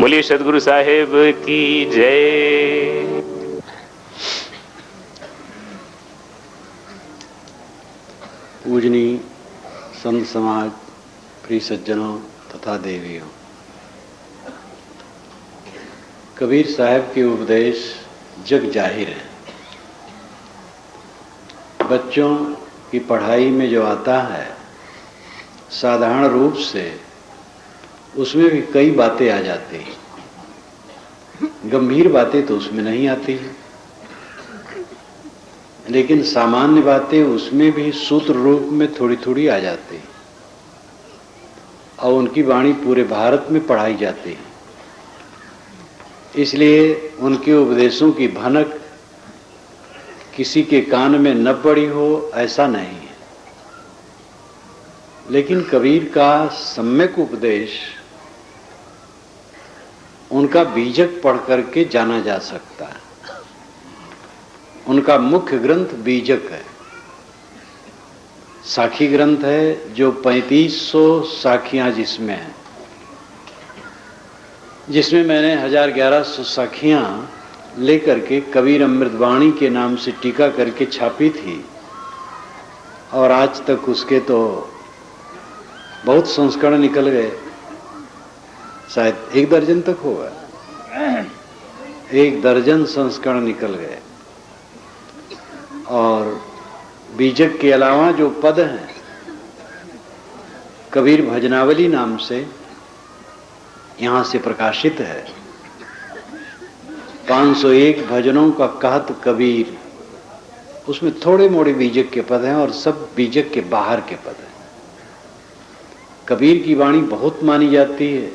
बोलिए सदगुरु साहेब की जय। पूजनीय संत समाज, प्रिय सज्जनों तथा देवियों, कबीर साहब के उपदेश जग जाहिर है। बच्चों की पढ़ाई में जो आता है साधारण रूप से, उसमें भी कई बातें आ जाती हैं। गंभीर बातें तो उसमें नहीं आती हैं, लेकिन सामान्य बातें उसमें भी सूत्र रूप में थोड़ी थोड़ी आ जाती हैं और उनकी वाणी पूरे भारत में पढ़ाई जाती है। इसलिए उनके उपदेशों की भनक किसी के कान में न पड़ी हो ऐसा नहीं है, लेकिन कबीर का सम्यक उपदेश उनका बीजक पढ़ करके जाना जा सकता है। उनका मुख्य ग्रंथ बीजक है, साखी ग्रंथ है, जो 3500 साखियां जिसमें हैं, जिसमें मैंने 1100 साखियां लेकर के कबीर अमृतवाणी के नाम से टीका करके छापी थी और आज तक उसके तो बहुत संस्करण निकल गए। शायद 1 दर्जन तक होगा, 1 दर्जन संस्करण निकल गए। और बीजक के अलावा जो पद हैं, कबीर भजनावली नाम से यहाँ से प्रकाशित है। 501 भजनों का कहत कबीर, उसमें थोड़े मोड़े बीजक के पद हैं और सब बीजक के बाहर के पद हैं। कबीर की वाणी बहुत मानी जाती है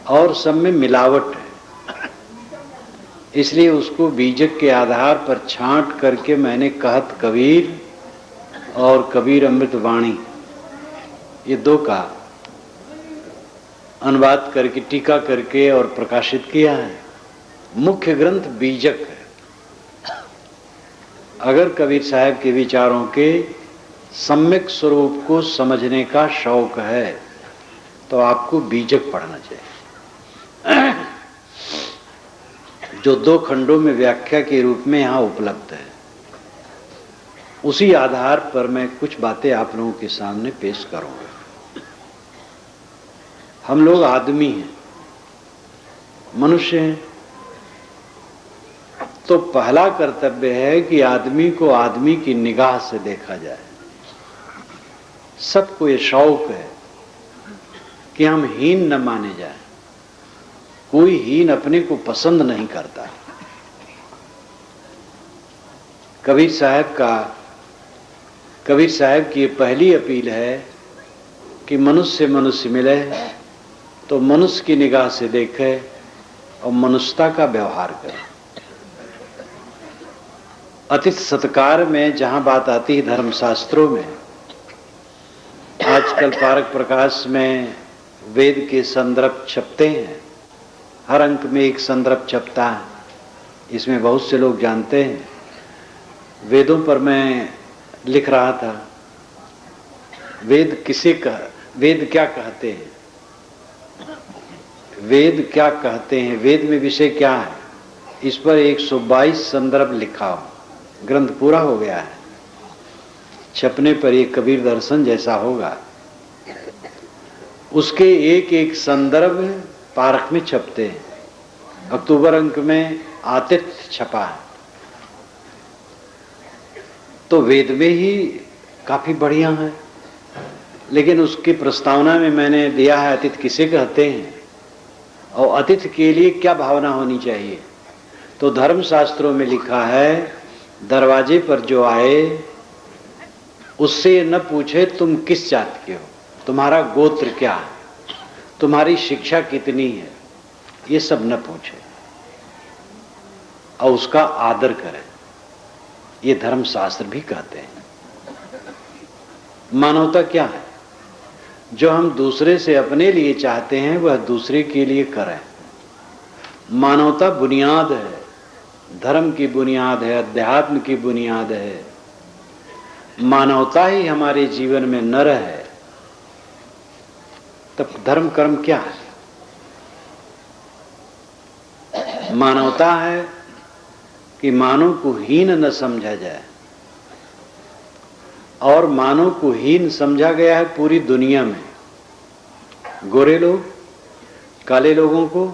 और सब में मिलावट है, इसलिए उसको बीजक के आधार पर छांट करके मैंने कहत कबीर और कबीर अमृतवाणी, ये 2 का अनुवाद करके टीका करके और प्रकाशित किया है। मुख्य ग्रंथ बीजक है। अगर कबीर साहब के विचारों के सम्यक स्वरूप को समझने का शौक है तो आपको बीजक पढ़ना चाहिए, जो 2 खंडों में व्याख्या के रूप में यहाँ उपलब्ध है। उसी आधार पर मैं कुछ बातें आप लोगों के सामने पेश करूंगा। हम लोग आदमी हैं, मनुष्य हैं, तो पहला कर्तव्य है कि आदमी को आदमी की निगाह से देखा जाए। सबको ये शौक है कि हम हीन न माने जाएं। कोई हीन अपने को पसंद नहीं करता। कबीर साहब की पहली अपील है कि मनुष्य मनुष्य मिले तो मनुष्य की निगाह से देखे और मनुष्यता का व्यवहार करे। अतिथि सत्कार में जहां बात आती है धर्मशास्त्रों में, आजकल पारक प्रकाश में वेद के संदर्भ छपते हैं। हर अंक में एक संदर्भ छपता है, इसमें बहुत से लोग जानते हैं। वेदों पर मैं लिख रहा था, वेद क्या कहते हैं, वेद क्या कहते हैं, वेद में विषय क्या है, इस पर 122 संदर्भ लिखा हो। ग्रंथ पूरा हो गया है, छपने पर एक कबीर दर्शन जैसा होगा। उसके एक एक संदर्भ पारक में छपते हैं। अक्टूबर अंक में आतिथ्य छपा है, तो वेद में ही काफी बढ़िया है। लेकिन उसकी प्रस्तावना में मैंने दिया है अतिथि किसे कहते हैं और अतिथि के लिए क्या भावना होनी चाहिए। तो धर्मशास्त्रों में लिखा है, दरवाजे पर जो आए उससे न पूछे तुम किस जात के हो, तुम्हारा गोत्र क्या है, तुम्हारी शिक्षा कितनी है, ये सब न पूछे और उसका आदर करें। ये धर्मशास्त्र भी कहते हैं। मानवता क्या है? जो हम दूसरे से अपने लिए चाहते हैं वह दूसरे के लिए करें। मानवता बुनियाद है, धर्म की बुनियाद है, अध्यात्म की बुनियाद है। मानवता ही हमारे जीवन में न रहे तब धर्म कर्म क्या है? मानवता है कि मानव को हीन न समझा जाए, और मानव को हीन समझा गया है पूरी दुनिया में। गोरे लोग काले लोगों को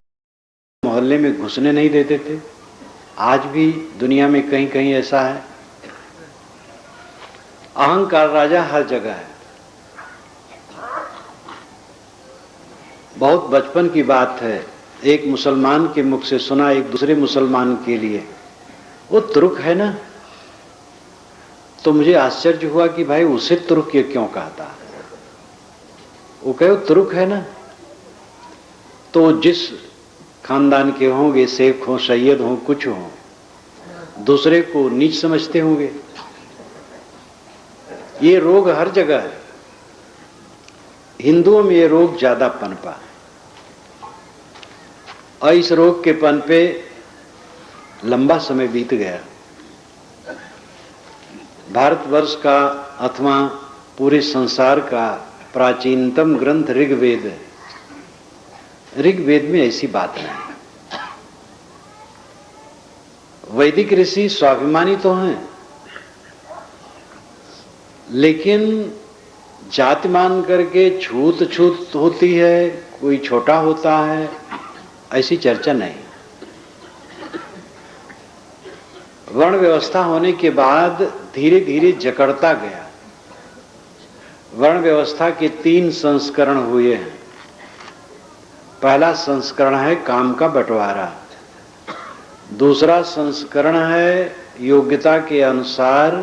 मोहल्ले में घुसने नहीं देते थे, आज भी दुनिया में कहीं कहीं ऐसा है। अहंकार राजा हर जगह है। बहुत बचपन की बात है, एक मुसलमान के मुख से सुना एक दूसरे मुसलमान के लिए, वो तुर्क है ना। तो मुझे आश्चर्य हुआ कि भाई उसे तुर्क ये क्यों कहता। वो कहे तुर्क है ना, तो जिस खानदान के होंगे, शेख हो, सैयद हो, कुछ हो, दूसरे को नीच समझते होंगे। ये रोग हर जगह है। हिंदुओं में ये रोग ज्यादा पनपा है, और इस रोग के पनपे लंबा समय बीत गया। भारतवर्ष का अथवा पूरे संसार का प्राचीनतम ग्रंथ ऋग्वेद है। ऋग्वेद में ऐसी बात नहीं। वैदिक ऋषि स्वाभिमानी तो हैं, लेकिन जाति मान करके छूत छूत होती है, कोई छोटा होता है, ऐसी चर्चा नहीं। वर्ण व्यवस्था होने के बाद धीरे धीरे जकड़ता गया। वर्ण व्यवस्था के 3 संस्करण हुए हैं। पहला संस्करण है काम का बंटवारा, दूसरा संस्करण है योग्यता के अनुसार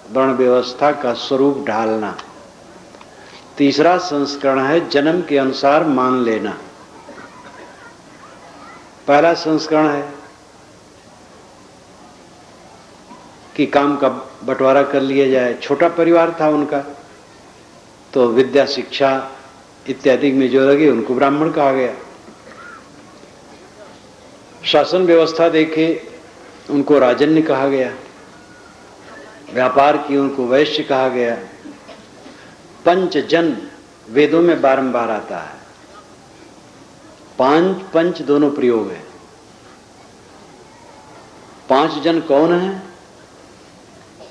वर्ण व्यवस्था का स्वरूप ढालना, तीसरा संस्करण है जन्म के अनुसार मान लेना। पहला संस्करण है कि काम का बंटवारा कर लिया जाए। छोटा परिवार था उनका, तो विद्या शिक्षा इत्यादि में जो लगे उनको ब्राह्मण कहा गया। शासन व्यवस्था देखे उनको राजन्य कहा गया, व्यापार की उनको वैश्य कहा गया। पंचजन वेदों में बारंबार आता है, पंच दोनों प्रयोग है। 5 जन कौन है,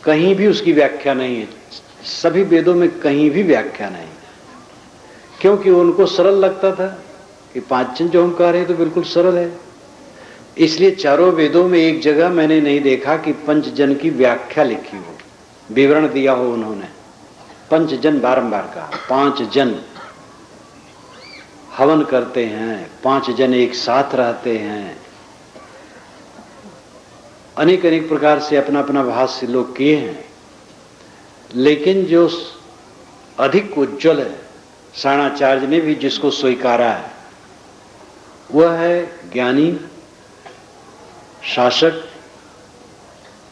कहीं भी उसकी व्याख्या नहीं है, सभी वेदों में कहीं भी व्याख्या नहीं, क्योंकि उनको सरल लगता था कि 5 जन जो हम कह रहे हैं तो बिल्कुल सरल है। इसलिए चारों वेदों में एक जगह मैंने नहीं देखा कि पंचजन की व्याख्या लिखी हो, विवरण दिया हो उन्होंने। पंचजन बारंबार कहा। 5 जन हवन करते हैं, 5 जन एक साथ रहते हैं, अनेक अनेक प्रकार से अपना अपना भाष्य लोग किए हैं। लेकिन जो अधिक उज्ज्वल है, साणाचार्य ने भी जिसको स्वीकारा है, वह है ज्ञानी, शासक,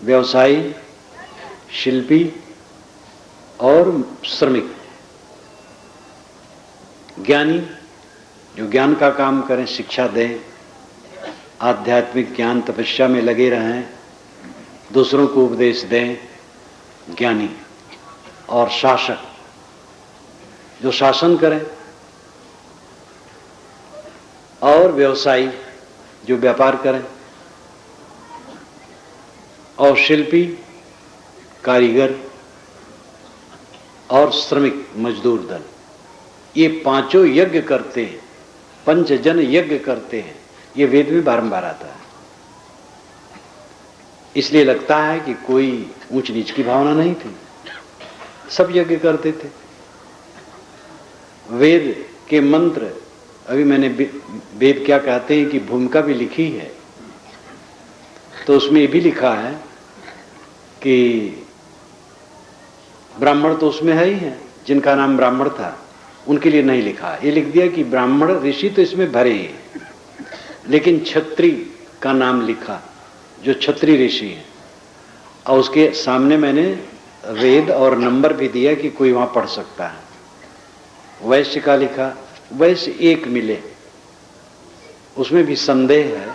व्यवसायी, शिल्पी और श्रमिक। ज्ञानी जो ज्ञान का काम करें, शिक्षा दें, आध्यात्मिक ज्ञान तपस्या में लगे रहें, दूसरों को उपदेश दें, ज्ञानी। और शासक जो शासन करें, और व्यवसायी जो व्यापार करें, और शिल्पी, कारीगर और श्रमिक मजदूर दल। ये 5 यज्ञ करते हैं, पंचजन यज्ञ करते हैं। ये वेद में बारंबार आता है। इसलिए लगता है कि कोई ऊंच नीच की भावना नहीं थी, सब यज्ञ करते थे। वेद के मंत्र, अभी मैंने वेद क्या कहते हैं कि भूमिका भी लिखी है, तो उसमें ये भी लिखा है कि ब्राह्मण तो उसमें है ही है, जिनका नाम ब्राह्मण था उनके लिए नहीं लिखा। ये लिख दिया कि ब्राह्मण ऋषि तो इसमें भरे ही हैं, लेकिन क्षत्रिय का नाम लिखा, जो क्षत्रिय ऋषि हैं। और उसके सामने मैंने वेद और नंबर भी दिया कि कोई वहां पढ़ सकता है। वैश्य का लिखा, वैश्य 1 मिले, उसमें भी संदेह है,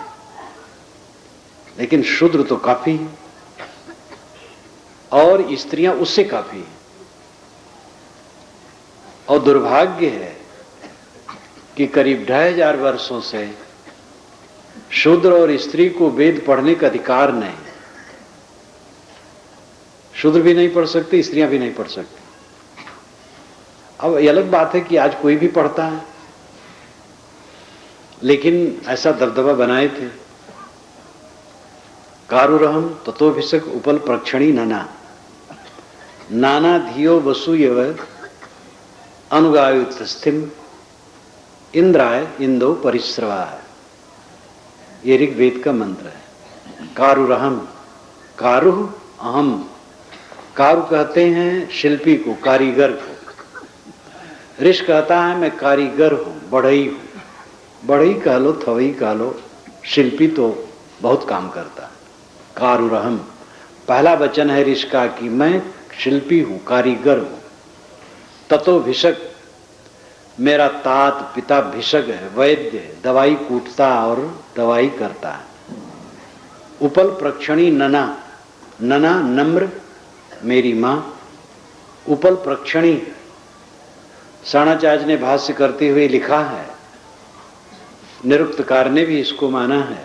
लेकिन शूद्र तो काफी है, और स्त्रियां उससे काफी है। और दुर्भाग्य है कि करीब 2500 वर्षों से शूद्र और स्त्री को वेद पढ़ने का अधिकार नहीं। शूद्र भी नहीं पढ़ सकते, स्त्रियां भी नहीं पढ़ सकती। अब ये अलग बात है कि आज कोई भी पढ़ता है, लेकिन ऐसा दबदबा बनाए थे। कारुरहम ततोभिषक उपल प्रक्षणी नना नाना धियो वसु यव अनुगायुतस्थिम इंद्राय इंदो परिश्रवा है। ये ऋग्वेद का मंत्र है। कारुरहम, कारुह अहम। कारू कहते हैं शिल्पी को, कारीगर को। ऋष कहता है मैं कारीगर हूं, बढ़ई हूं। बढ़ई कह लो, थवई कह लो, शिल्पी तो बहुत काम करता है। कारुरहम पहला वचन है ऋष का कि मैं शिल्पी हूं, कारीगर हूं। ततो भिषक, मेरा तात पिता भिषक है, वैद्य है, दवाई कूटता और दवाई करता है। उपल प्रक्षणी नना, नना नम्र मेरी मां। उपल प्रक्षणी साणाचार्य ने भाष्य करते हुए लिखा है, निरुक्तकार ने भी इसको माना है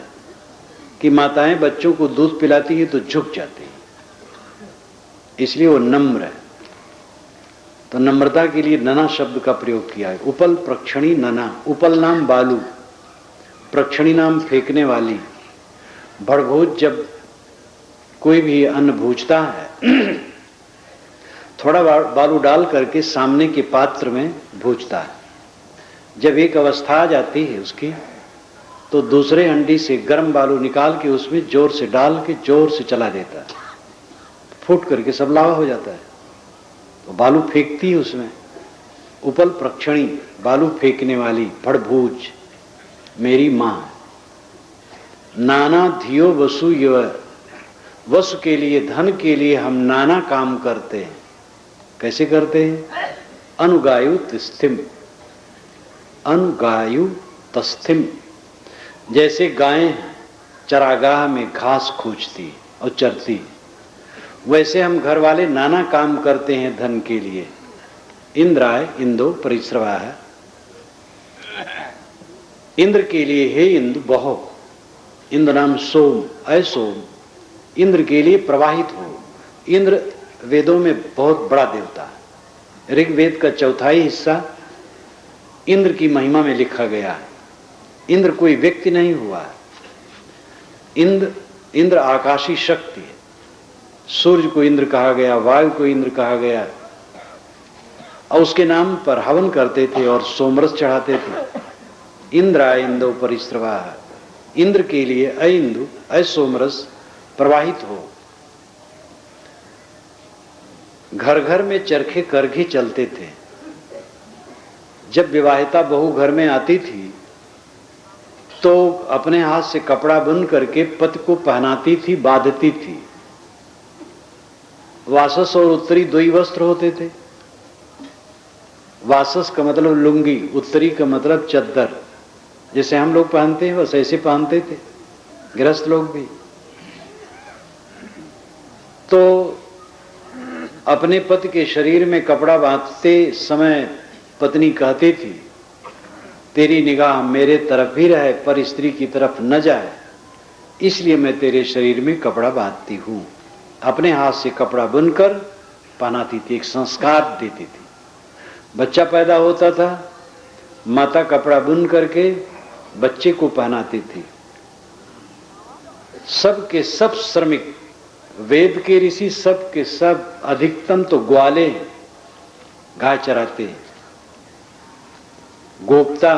कि माताएं बच्चों को दूध पिलाती है तो झुक जाती है, इसलिए वो नम्र है। तो नम्रता के लिए नना शब्द का प्रयोग किया है। उपल प्रक्षणी नना, उपल नाम बालू, प्रक्षणी नाम फेंकने वाली। भड़भोज जब कोई भी अन्न भूजता है थोड़ा बालू डाल करके सामने के पात्र में भूजता है। जब एक अवस्था आ जाती है उसकी, तो दूसरे हंडी से गर्म बालू निकाल के उसमें जोर से डाल के जोर से चला देता है, फूट करके सब लावा हो जाता है। तो बालू फेंकती है उसमें। उपल प्रक्षणी, बालू फेंकने वाली, भड़भूज मेरी मां। नाना धियो वसु यव, वसु के लिए, धन के लिए हम नाना काम करते हैं। कैसे करते हैं? अनुगायु तस्थिम, अनुगायु तस्थिम। जैसे गायें चरागाह में घास खोजती और चरती, वैसे हम घर वाले नाना काम करते हैं धन के लिए। इंद्राय इंदो परिश्रवा है। इंद्र के लिए हे इंद्र बहो, इंद्र नाम सोम, ऐ सोम इंद्र के लिए प्रवाहित हो। इंद्र वेदों में बहुत बड़ा देवता है। ऋग्वेद का चौथाई हिस्सा इंद्र की महिमा में लिखा गया है। इंद्र कोई व्यक्ति नहीं हुआ है। इंद्र आकाशी शक्ति है। सूर्य को इंद्र कहा गया, वायु को इंद्र कहा गया, और उसके नाम पर हवन करते थे और सोमरस चढ़ाते थे। इंद्राय इंदो परिश्रवा, इंद्र के लिए अ इंदु अ सोमरस प्रवाहित हो। घर घर में चरखे करघे चलते थे। जब विवाहिता बहू घर में आती थी तो अपने हाथ से कपड़ा बुन करके पति को पहनाती थी, बांधती थी। वासस और उत्तरी दो ही वस्त्र होते थे। वासस का मतलब लुंगी, उत्तरी का मतलब चद्दर। जैसे हम लोग पहनते हैं बस ऐसे पहनते थे गृहस्थ लोग भी। तो अपने पति के शरीर में कपड़ा बांधते समय पत्नी कहती थी, तेरी निगाह मेरे तरफ ही रहे पर स्त्री की तरफ न जाए, इसलिए मैं तेरे शरीर में कपड़ा बांधती हूं। अपने हाथ से कपड़ा बुनकर पहनाती थी, एक संस्कार देती थी। बच्चा पैदा होता था, माता कपड़ा बुन करके बच्चे को पहनाती थी। सब के सब श्रमिक, वेद के ऋषि सब के सब अधिकतम तो ग्वाले गाय चराते हैं। गोप्ता,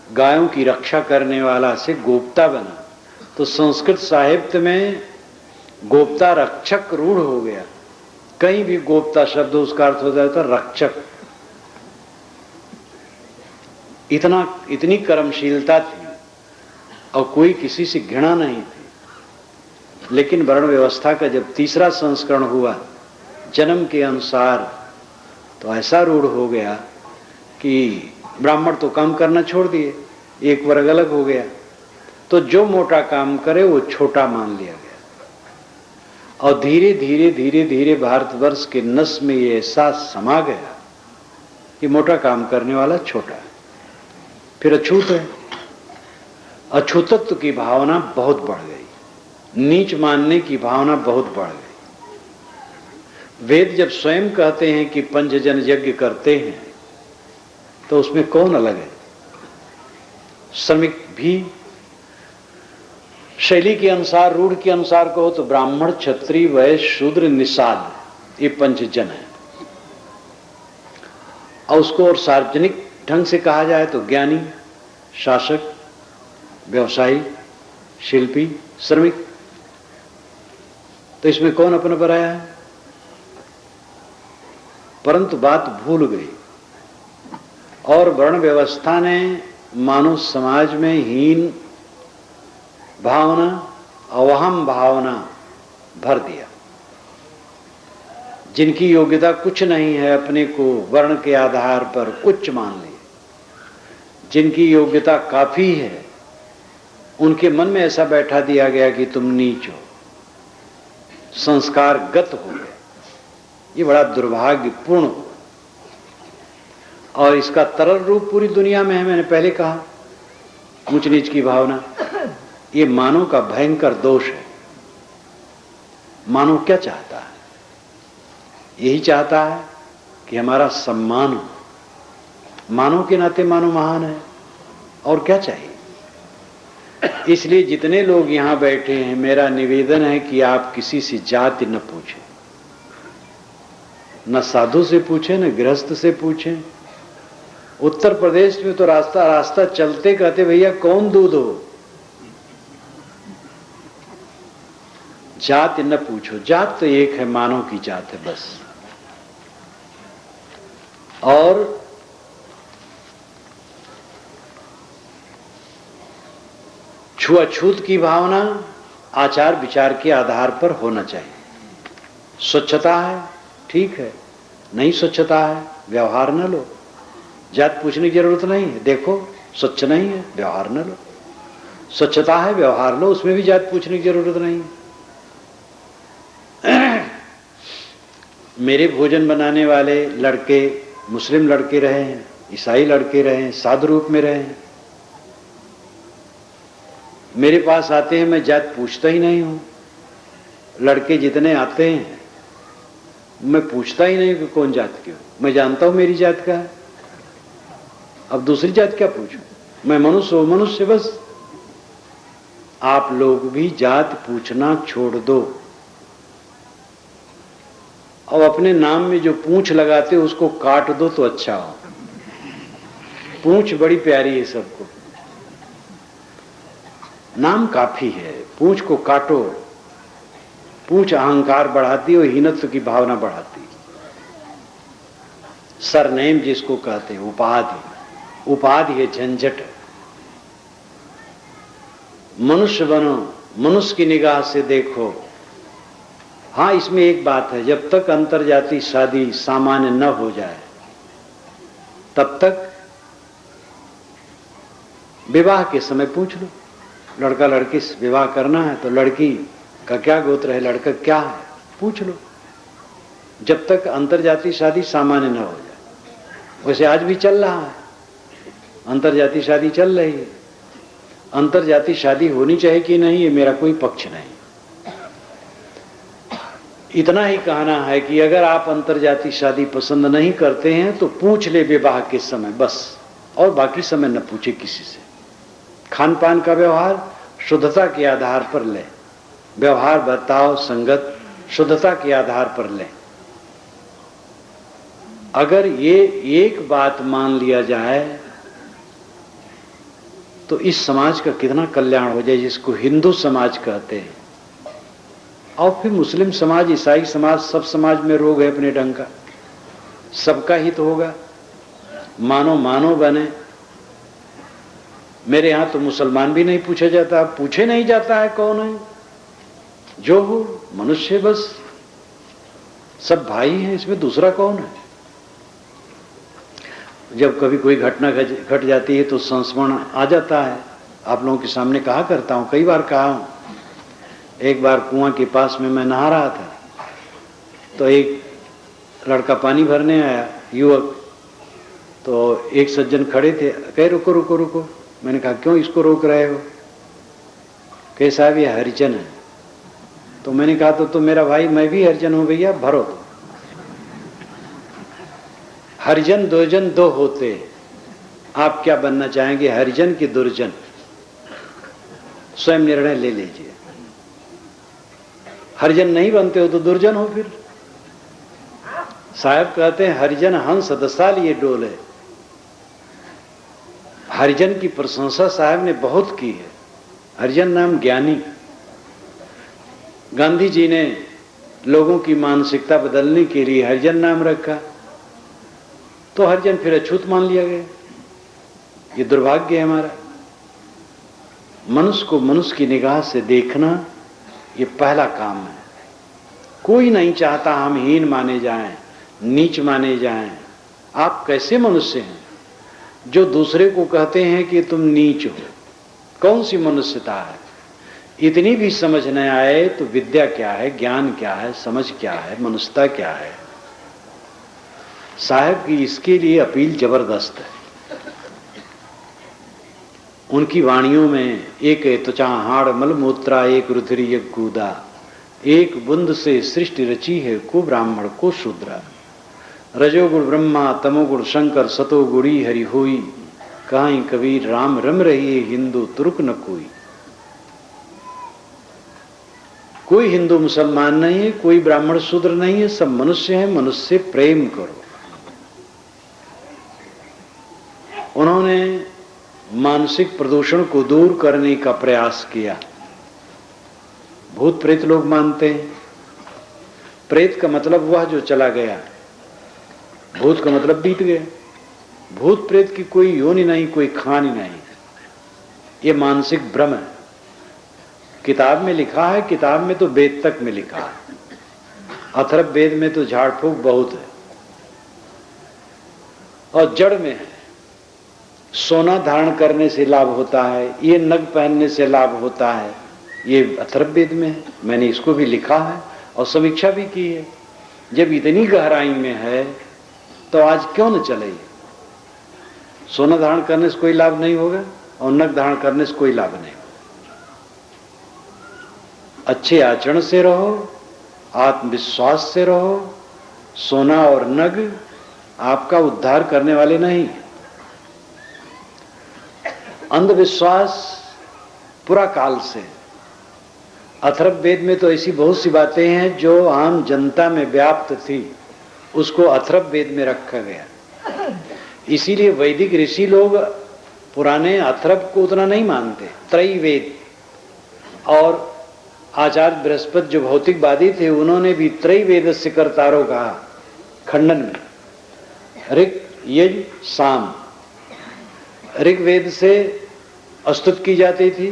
गायों की रक्षा करने वाला से गोप्ता बना। तो संस्कृत साहित्य में गोप्ता रक्षक रूढ़ हो गया। कहीं भी गोप्ता शब्द उसका अर्थ हो जाता रक्षक। इतनी कर्मशीलता थी और कोई किसी से घृणा नहीं थी। लेकिन वर्ण व्यवस्था का जब तीसरा संस्करण हुआ जन्म के अनुसार, तो ऐसा रूढ़ हो गया कि ब्राह्मण तो काम करना छोड़ दिए, एक वर्ग अलग हो गया। तो जो मोटा काम करे वो छोटा मान लिया गया। और धीरे धीरे धीरे धीरे भारतवर्ष के नस में ये एहसास समा गया कि मोटा काम करने वाला छोटा है, फिर अछूत है। अछूतत्व की भावना बहुत बढ़ गई, नीच मानने की भावना बहुत बढ़ गई। वेद जब स्वयं कहते हैं कि पंचजन यज्ञ करते हैं तो उसमें कौन अलग है? श्रमिक भी शैली के अनुसार, रूढ़ के अनुसार कहो तो ब्राह्मण, क्षत्रिय, वैश्य, शूद्र, निषाद, ये पंचजन है। और उसको और सार्वजनिक ढंग से कहा जाए तो ज्ञानी, शासक, व्यवसायी, शिल्पी, श्रमिक। तो इसमें कौन अपना पराया है? परंतु बात भूल गई और वर्ण व्यवस्था ने मानव समाज में हीन भावना, अवहम भावना भर दिया। जिनकी योग्यता कुछ नहीं है अपने को वर्ण के आधार पर उच्च मान लिए, जिनकी योग्यता काफी है उनके मन में ऐसा बैठा दिया गया कि तुम नीच हो, संस्कारगत हो गए। ये बड़ा दुर्भाग्यपूर्ण हो और इसका तरल रूप पूरी दुनिया में है। मैंने पहले कहा ऊंच नीच की भावना, ये मानव का भयंकर दोष है। मानव क्या चाहता है? यही चाहता है कि हमारा सम्मान हो। मानव के नाते मानव महान है और क्या चाहिए। इसलिए जितने लोग यहां बैठे हैं, मेरा निवेदन है कि आप किसी से जाति न पूछें, न साधु से पूछें, न गृहस्थ से पूछें। उत्तर प्रदेश में तो रास्ता रास्ता चलते कहते भैया कौन दूध हो। जात न पूछो, जात तो एक है, मानव की जात है बस। और छुआछूत की भावना आचार विचार के आधार पर होना चाहिए। स्वच्छता है ठीक है, नहीं स्वच्छता है व्यवहार न लो। जात पूछने की जरूरत नहीं है, देखो स्वच्छ नहीं है व्यवहार न लो। स्वच्छता है व्यवहार लो, उसमें भी जात पूछने की जरूरत नहीं है। मेरे भोजन बनाने वाले लड़के मुस्लिम लड़के रहे हैं, ईसाई लड़के रहे हैं, साधु रूप में रहे हैं। मेरे पास आते हैं, मैं जात पूछता ही नहीं हूं। लड़के जितने आते हैं मैं पूछता ही नहीं कि कौन जात के हो, मैं जानता हूं मेरी जात का है। अब दूसरी जात क्या पूछूं? मैं मनुष्य हूं, मनुष्य बस। आप लोग भी जात पूछना छोड़ दो और अपने नाम में जो पूंछ लगाते हो उसको काट दो तो अच्छा हो। पूंछ बड़ी प्यारी है सबको, नाम काफी है, पूंछ को काटो। पूंछ अहंकार बढ़ाती और हीनत्व की भावना बढ़ाती। सरनेम जिसको कहते हैं, उपाधि, उपाधि है झंझट। मनुष्य बनो, मनुष्य की निगाह से देखो। हां, इसमें एक बात है, जब तक अंतरजातीय शादी सामान्य न हो जाए तब तक विवाह के समय पूछ लो। लड़का लड़की से विवाह करना है तो लड़की का क्या गोत्र है, लड़का क्या है, पूछ लो, जब तक अंतरजातीय शादी सामान्य न हो जाए। वैसे आज भी चल रहा है, अंतरजातीय शादी चल रही है। अंतरजातीय शादी होनी चाहिए कि नहीं, ये मेरा कोई पक्ष नहीं। इतना ही कहना है कि अगर आप अंतरजातीय शादी पसंद नहीं करते हैं तो पूछ ले विवाह के समय बस, और बाकी समय न पूछे किसी से। खान पान का व्यवहार शुद्धता के आधार पर ले, व्यवहार बर्ताव संगत शुद्धता के आधार पर ले। अगर ये एक बात मान लिया जाए तो इस समाज का कितना कल्याण हो जाए, जिसको हिंदू समाज कहते हैं। और फिर मुस्लिम समाज, ईसाई समाज, सब समाज में रोग है अपने ढंग का, सबका हित होगा, मानो मानो बने। मेरे यहां तो मुसलमान भी नहीं पूछा जाता, पूछे नहीं जाता है कौन है, जो हो मनुष्य बस, सब भाई हैं, इसमें दूसरा कौन है। जब कभी कोई घटना घट जाती है तो संस्मरण आ जाता है। आप लोगों के सामने कहा करता हूं, कई बार कहा हूं। एक बार कुआं के पास में मैं नहा रहा था तो एक लड़का पानी भरने आया, युवक। तो एक सज्जन खड़े थे, कहे रुको रुको रुको। मैंने कहा क्यों इसको रोक रहे हो? कि साहब ये हरिजन है। तो मैंने कहा तो मेरा भाई, मैं भी हरिजन हूं भैया, भरो। हरिजन दुर्जन दो होते, आप क्या बनना चाहेंगे, हरिजन की दुर्जन? स्वयं निर्णय ले लीजिए। हरिजन नहीं बनते हो तो दुर्जन हो फिर। साहब कहते हैं हरिजन हंस दशा लिए डोले। हरिजन की प्रशंसा साहब ने बहुत की है। हरिजन नाम ज्ञानी। गांधी जी ने लोगों की मानसिकता बदलने के लिए हरिजन नाम रखा, तो हरिजन फिर अछूत मान लिया गया। ये दुर्भाग्य है हमारा। मनुष्य को मनुष्य की निगाह से देखना, ये पहला काम है। कोई नहीं चाहता हम हीन माने जाएं, नीच माने जाएं। आप कैसे मनुष्य हैं जो दूसरे को कहते हैं कि तुम नीच हो? कौन सी मनुष्यता है? इतनी भी समझ न आए तो विद्या क्या है, ज्ञान क्या है, समझ क्या है, मनुष्यता क्या है? साहब की इसके लिए अपील जबरदस्त है। उनकी वाणियों में एक त्वचा हाड़ मलमूत्रा, एक रुधिर एक कूदा, एक बुंद से सृष्टि रची है, को ब्राह्मण को शूद्रा। रजोगुण ब्रह्मा, तमोगुण शंकर, सतोगुणी हरि होई। कहीं कबीर राम रम रही है, हिंदू तुर्क न कोई। कोई हिंदू मुसलमान नहीं है, कोई ब्राह्मण शूद्र नहीं है, सब मनुष्य हैं। मनुष्य से प्रेम करो। उन्होंने मानसिक प्रदूषण को दूर करने का प्रयास किया। भूत प्रेत लोग मानते हैं। प्रेत का मतलब वह जो चला गया, भूत का मतलब बीत गया। भूत प्रेत की कोई योनि नहीं, कोई खानी नहीं। ये मानसिक भ्रम है। किताब में लिखा है, किताब में तो वेद तक में लिखा है। अथर्व वेद में तो झाड़ फूक बहुत है और जड़ में है। सोना धारण करने से लाभ होता है, ये नग पहनने से लाभ होता है, ये अथर्ववेद में है। मैंने इसको भी लिखा है और समीक्षा भी की है। जब इतनी गहराई में है तो आज क्यों न चले? सोना धारण करने से कोई लाभ नहीं होगा और नग धारण करने से कोई लाभ नहीं होगा। अच्छे आचरण से रहो, आत्मविश्वास से रहो। सोना और नग आपका उद्धार करने वाले नहीं। अंधविश्वास पूरा काल से। अथर्ववेद में तो ऐसी बहुत सी बातें हैं जो आम जनता में व्याप्त थी, उसको अथर्ववेद में रखा गया। इसीलिए वैदिक ऋषि लोग पुराने अथर्व को उतना नहीं मानते। त्रैवेद, और आचार्य बृहस्पति जो भौतिकवादी थे, उन्होंने भी त्रैवेद से कर्तारो कहा खंडन में। ऋग यज साम। ऋग्वेद से स्तुति की जाती थी,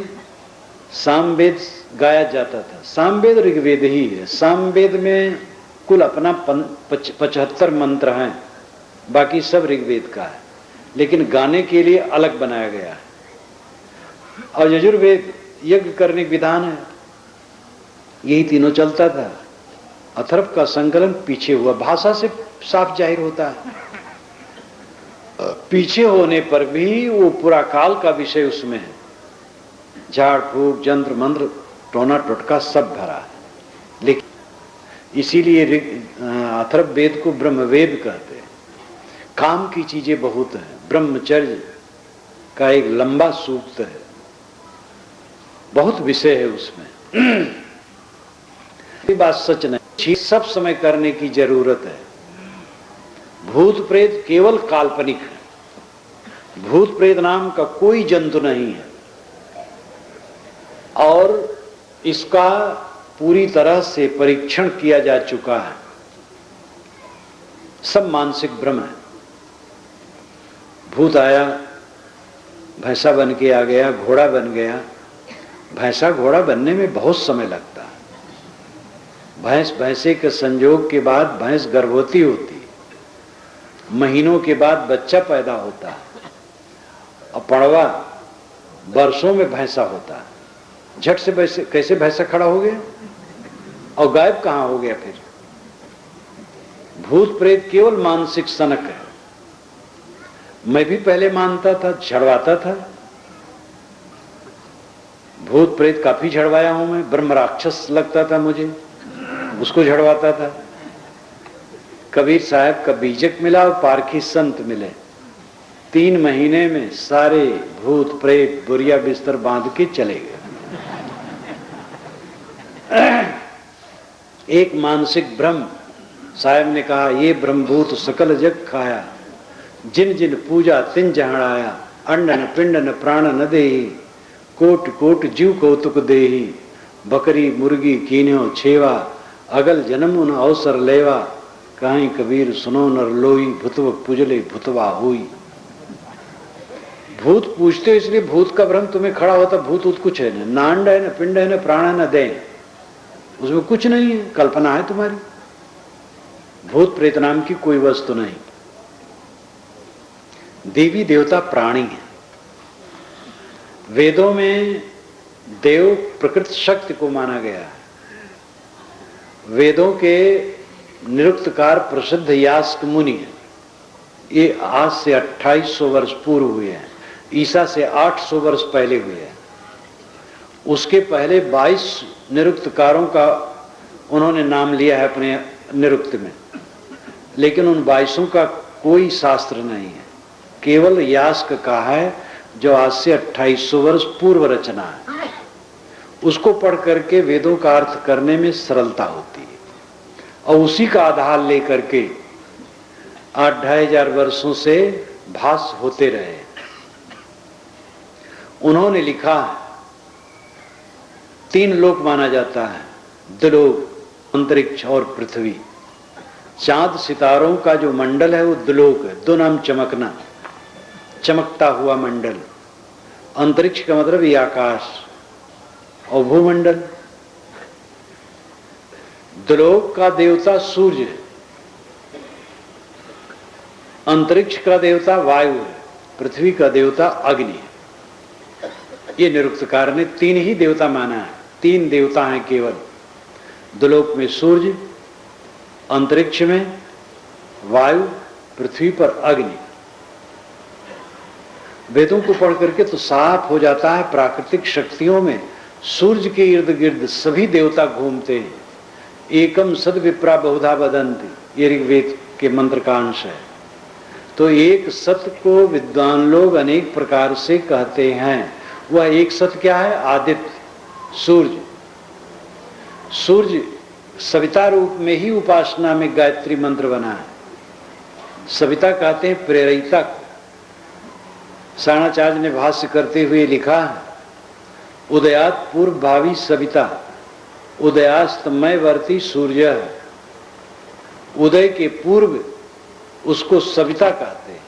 सामवेद गाया जाता था। सामवेद ऋग्वेद ही है। सामवेद में कुल अपना 75 मंत्र हैं, बाकी सब ऋग्वेद का है, लेकिन गाने के लिए अलग बनाया गया है। और यजुर्वेद यज्ञ करने का विधान है। यही तीनों चलता था। अथर्व का संकलन पीछे हुआ, भाषा से साफ जाहिर होता है। पीछे होने पर भी वो पूरा काल का विषय उसमें है। झाड़ फूक, जंत्र मंत्र, टोना टोटका सब भरा है। लेकिन इसीलिए अथर्ववेद को ब्रह्मवेद कहते हैं। काम की चीजें बहुत हैं। ब्रह्मचर्य का एक लंबा सूक्त है, बहुत विषय है उसमें। ये बात सच नहीं, सब समय करने की जरूरत है। भूत प्रेत केवल काल्पनिक है। भूत प्रेत नाम का कोई जंतु नहीं है और इसका पूरी तरह से परीक्षण किया जा चुका है। सब मानसिक भ्रम है। भूत आया, भैंसा बन के आ गया, घोड़ा बन गया। भैंसा घोड़ा बनने में बहुत समय लगता है। भैंस भैंसे के संयोग के बाद भैंस गर्भवती होती है, महीनों के बाद बच्चा पैदा होता है और पड़वा वर्षों में भैंसा होता है। झट से कैसे भैंसा खड़ा हो गया और गायब कहां हो गया? फिर भूत प्रेत केवल मानसिक सनक है। मैं भी पहले मानता था, झड़वाता था। भूत प्रेत काफी झड़वाया हूं मैं, ब्रह्म राक्षस लगता था मुझे, उसको झड़वाता था। कबीर साहब का बीजक मिला और पारखी संत मिले, 3 महीने में सारे भूत प्रेत बुरिया बिस्तर बांध के चले गए। एक मानसिक भ्रम, साहब ने कहा ये ब्रह्मभूत सकल जग खाया, जिन जिन पूजा तिन जहण आया, अंड न पिंड न प्राण न देही, कोट कोट जीव कौतुक देही, बकरी मुर्गी कीन्यो छेवा, अगल जन्म उन अवसर लेवा, कहीं कबीर सुनो नर लोई, भूतव पुजले भूतवा हुई। भूत पूछते हो इसलिए भूत का भ्रम तुम्हें खड़ा होता, भूत उत कुछ है ना अंड है न पिंड है न प्राण है न दे, उसमें कुछ नहीं है, कल्पना है तुम्हारी। भूत प्रेत नाम की कोई वस्तु नहीं। देवी देवता प्राणी है। वेदों में देव प्रकृति शक्ति को माना गया है। वेदों के निरुक्तकार प्रसिद्ध यास्क मुनि है, ये आज से 2800 वर्ष पूर्व हुए हैं, ईसा से 800 वर्ष पहले हुए हैं। उसके पहले 22 निरुक्तकारों का उन्होंने नाम लिया है अपने निरुक्त में, लेकिन उन 22 का कोई शास्त्र नहीं है, केवल यास्क का है जो आज से 2800 वर्ष पूर्व रचना है। उसको पढ़ करके वेदों का अर्थ करने में सरलता होती है, और उसी का आधार लेकर के 8-2500 वर्षों से भाष्य होते रहे। उन्होंने लिखा 3 लोक माना जाता है, द्युलोक, अंतरिक्ष और पृथ्वी। चांद सितारों का जो मंडल है वो द्युलोक है, दो नाम चमकना, चमकता हुआ मंडल। अंतरिक्ष का मतलब ये आकाश, और भूमंडल। द्युलोक का देवता सूर्य है, अंतरिक्ष का देवता वायु है, पृथ्वी का देवता अग्नि है। ये निरुक्तकार ने 3 ही देवता माना है, 3 देवता हैं केवल। द्युलोक में सूर्य, अंतरिक्ष में वायु, पृथ्वी पर अग्नि। वेदों को पढ़ करके तो साफ हो जाता है, प्राकृतिक शक्तियों में सूर्य के इर्द गिर्द सभी देवता घूमते हैं। एकम सद विप्रा बहुधा वदंती, ये ऋग्वेद के मंत्र का अंश है। तो एक सत्य को विद्वान लोग अनेक प्रकार से कहते हैं। वह एक सत्य क्या है? आदित्य, सूर्य। सूर्य सविता रूप में ही उपासना में गायत्री मंत्र बना है। सविता कहते हैं प्रेरिता। साणाचार्य ने भाष्य करते हुए लिखा है, उदयात पूर्व भावी सविता, उदयास्तमय वर्ती सूर्य। उदय के पूर्व उसको सविता कहते हैं,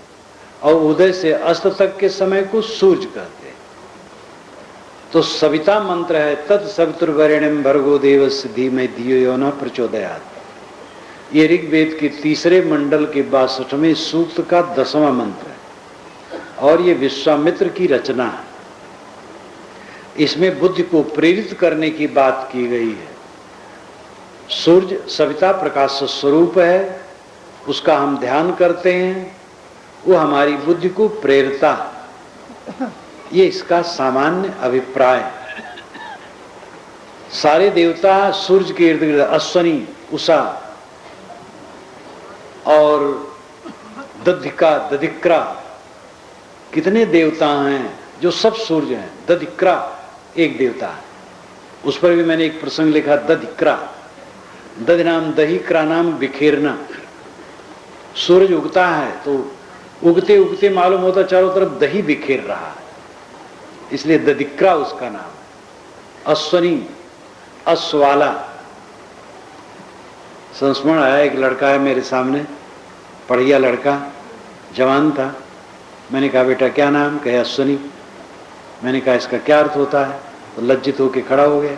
और उदय से अस्त तक के समय को सूर्य कहते हैं। तो सविता मंत्र है, तत्सवितुर्वरेण्यं भर्गो देवस्य धीमहि धियो यो नः प्रचोदयात्। ये ऋग्वेद के 3 मंडल के 62वें सूक्त का 10वां मंत्र है, और ये विश्वामित्र की रचना है। इसमें बुद्धि को प्रेरित करने की बात की गई है। सूर्य सविता प्रकाश स्वरूप है, उसका हम ध्यान करते हैं, वो हमारी बुद्धि को प्रेरता है। ये इसका सामान्य अभिप्राय है। सारे देवता सूर्य के इर्द गिर्द, अश्वनी, उषा और दधिका, दधिक्रा, कितने देवता हैं जो सब सूर्य हैं। दधिक्रा एक देवता है, उस पर भी मैंने एक प्रसंग लिखा, दधिक्रा। दध नाम दही, क्रा नाम बिखेरना। सूरज उगता है तो उगते उगते मालूम होता चारों तरफ दही बिखेर रहा है, इसलिए दधिक्रा उसका नाम है। अश्वनी, अश्वाला। संस्मरण आया, एक लड़का है मेरे सामने, पढ़िया लड़का, जवान था। मैंने कहा बेटा क्या नाम? कहे अश्वनी। मैंने कहा इसका क्या अर्थ होता है? तो लज्जित होकर खड़ा हो गया।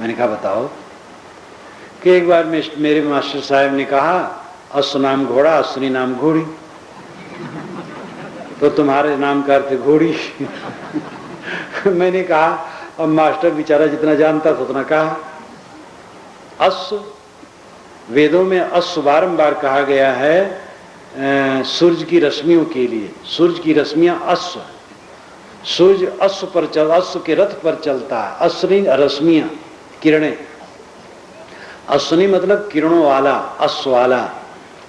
मैंने कहा बताओ। कि एक बार मेरे मास्टर साहब ने कहा, अश्व नाम घोड़ा, अश्वनी नाम घोड़ी, तो तुम्हारे नाम का अर्थ घोड़ी। मैंने कहा, अब मास्टर बेचारा जितना जानता था उतना कहा। अश्व, वेदों में अश्व बारंबार कहा गया है सूर्य की रश्मियों के लिए। सूर्य की रश्मियां अश्व, सूर्य अश्व के रथ पर चलता है। अश्विनी रश्मियां, किरणें। अश्विनी मतलब किरणों वाला, अश्व वाला,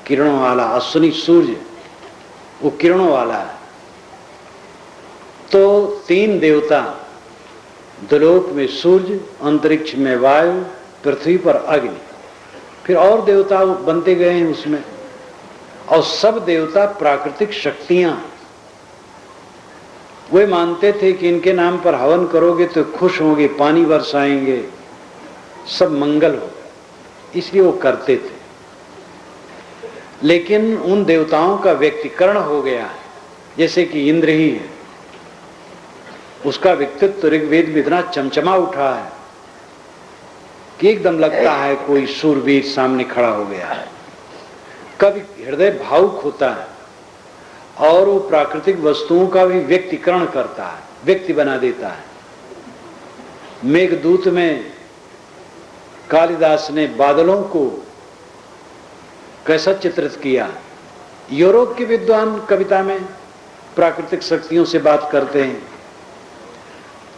किरणों वाला। अश्विनी सूर्य वो किरणों वाला है। तो 3 देवता, द्युलोक में सूर्य, अंतरिक्ष में वायु, पृथ्वी पर अग्नि, फिर और देवता बनते गए हैं उसमें। और सब देवता प्राकृतिक शक्तियां। वे मानते थे कि इनके नाम पर हवन करोगे तो खुश होंगे, पानी बरसाएंगे, सब मंगल होगा, इसलिए वो करते थे। लेकिन उन देवताओं का व्यक्तिकरण हो गया है। जैसे कि इंद्र ही है, उसका व्यक्तित्व ऋग्वेद में इतना चमचमा उठा है कि एकदम लगता है कोई शूरवीर सामने खड़ा हो गया है। कभी हृदय भावुक होता है और वो प्राकृतिक वस्तुओं का भी व्यक्तिकरण करता है, व्यक्ति बना देता है। मेघदूत में कालिदास ने बादलों को कैसा चित्रित किया। यूरोप के विद्वान कविता में प्राकृतिक शक्तियों से बात करते हैं।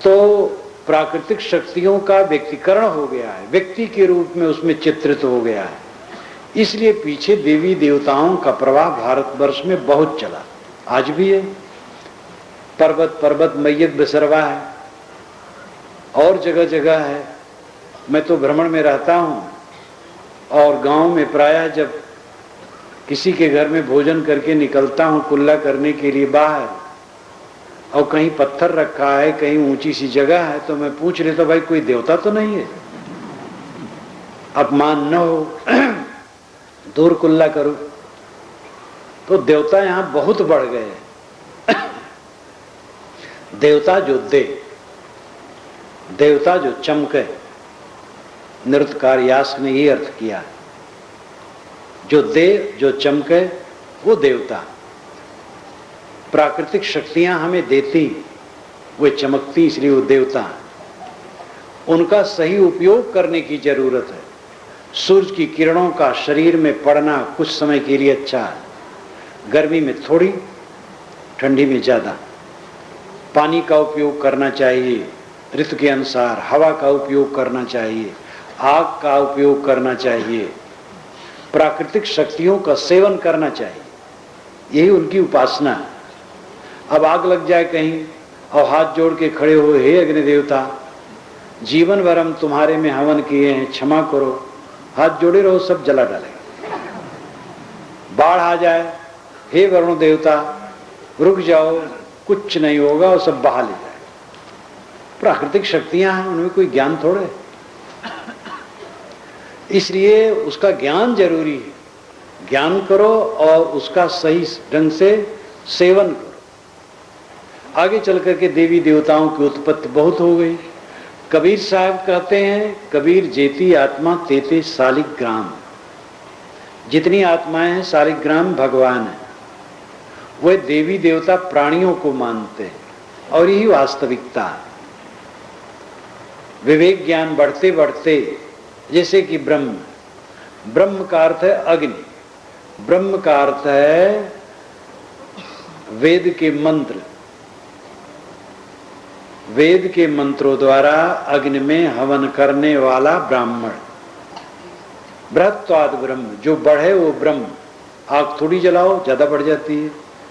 तो प्राकृतिक शक्तियों का व्यक्तिकरण हो गया है, व्यक्ति के रूप में उसमें चित्रित हो गया है। इसलिए पीछे देवी देवताओं का प्रवाह भारतवर्ष में बहुत चला, आज भी है। पर्वत पर्वत मैयत बिसरवा है और जगह जगह है। मैं तो भ्रमण में रहता हूं और गांव में प्रायः जब किसी के घर में भोजन करके निकलता हूं कुल्ला करने के लिए बाहर, और कहीं पत्थर रखा है, कहीं ऊंची सी जगह है, तो मैं पूछ लेता भाई कोई देवता तो नहीं है, अपमान न हो, दूर कुल्ला करो। तो देवता यहां बहुत बढ़ गए। देवता जो दे, देवता जो चमके, नृत्यकार यास्क ने ये अर्थ किया, जो दे जो चमके वो देवता। प्राकृतिक शक्तियां हमें देती, वे चमकती, इसलिए वो देवता। उनका सही उपयोग करने की जरूरत है। सूरज की किरणों का शरीर में पड़ना कुछ समय के लिए अच्छा है, गर्मी में थोड़ी, ठंडी में ज्यादा। पानी का उपयोग करना चाहिए ऋतु के अनुसार, हवा का उपयोग करना चाहिए, आग का उपयोग करना चाहिए, प्राकृतिक शक्तियों का सेवन करना चाहिए, यही उनकी उपासना है। अब आग लग जाए कहीं और हाथ जोड़ के खड़े हो, हे अग्नि देवता, जीवन भर हम तुम्हारे में हवन किए हैं, क्षमा करो, हाथ जोड़े रहो, सब जला डालेगा। बाढ़ आ जाए, हे वरुण देवता रुक जाओ, कुछ नहीं होगा, और सब बहा ले जाए। प्राकृतिक शक्तियां हैं, उनमें कोई ज्ञान थोड़े, इसलिए उसका ज्ञान जरूरी है। ज्ञान करो और उसका सही ढंग से सेवन करो। आगे चल करके देवी देवताओं की उत्पत्ति बहुत हो गई। कबीर साहब कहते हैं, कबीर जेती आत्मा तेते शालिग्राम। जितनी आत्माएं हैं शालिग्राम भगवान है। वे देवी देवता प्राणियों को मानते हैं और यही वास्तविकता है। विवेक ज्ञान बढ़ते बढ़ते, जैसे कि ब्रह्म, ब्रह्म का अर्थ है अग्नि, ब्रह्म का अर्थ है वेद के मंत्र। वेद के मंत्रों द्वारा अग्नि में हवन करने वाला ब्राह्मण। बृहत्वाद ब्रह्म, जो बढ़े वो ब्रह्म। आग थोड़ी जलाओ, ज्यादा बढ़ जाती है,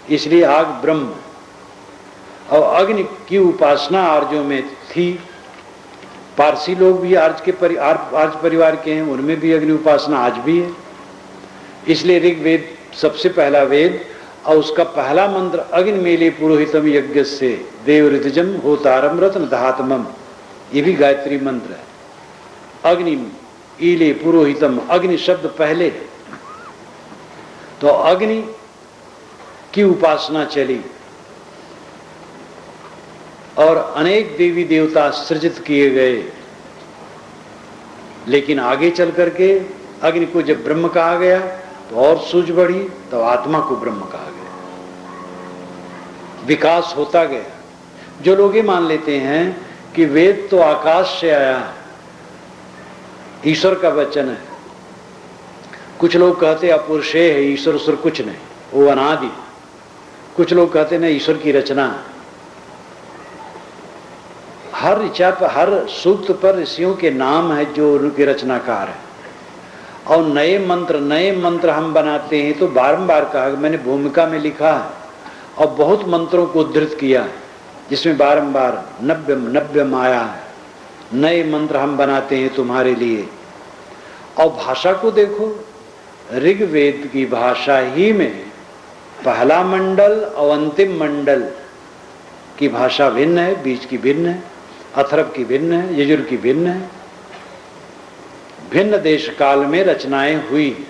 इसलिए आग ब्रह्म। और अग्नि की उपासना आर्यों में थी। पारसी लोग भी आर्य परिवार के हैं, उनमें भी अग्नि उपासना आज भी है। इसलिए ऋग्वेद सबसे पहला वेद और उसका पहला मंत्र अग्निमेले पुरोहितम यज्ञ से देव ऋतजम होतारम रत्न धातमम, ये भी गायत्री मंत्र है। अग्नि ईले पुरोहितम, अग्नि शब्द पहले है। तो अग्नि की उपासना चली और अनेक देवी देवता सृजित किए गए। लेकिन आगे चल करके अग्नि को जब ब्रह्म कहा गया तो और सूझ बढ़ी, तो आत्मा को ब्रह्म कहा गया। विकास होता गया। जो लोग ये मान लेते हैं कि वेद तो आकाश से आया है, ईश्वर का वचन है। कुछ लोग कहते अपुरुषेय है, ईश्वर उसर कुछ नहीं, वो अनादि। कुछ लोग कहते नहीं, ईश्वर की रचना है। हर ऋचा पर, हर सूक्त पर ऋषियों के नाम है जो उनके रचनाकार है। और नए मंत्र हम बनाते हैं तो बारंबार कहा, मैंने भूमिका में लिखा है और बहुत मंत्रों को उद्धृत किया है जिसमें बारंबार नव्यम आया है, नए मंत्र हम बनाते हैं तुम्हारे लिए। और भाषा को देखो, ऋग्वेद की भाषा ही में पहला मंडल और अंतिम मंडल की भाषा भिन्न है, बीच की भिन्न है, अथर्व की भिन्न है, यजुर की भिन्न है। भिन्न देश काल में रचनाएं हुई।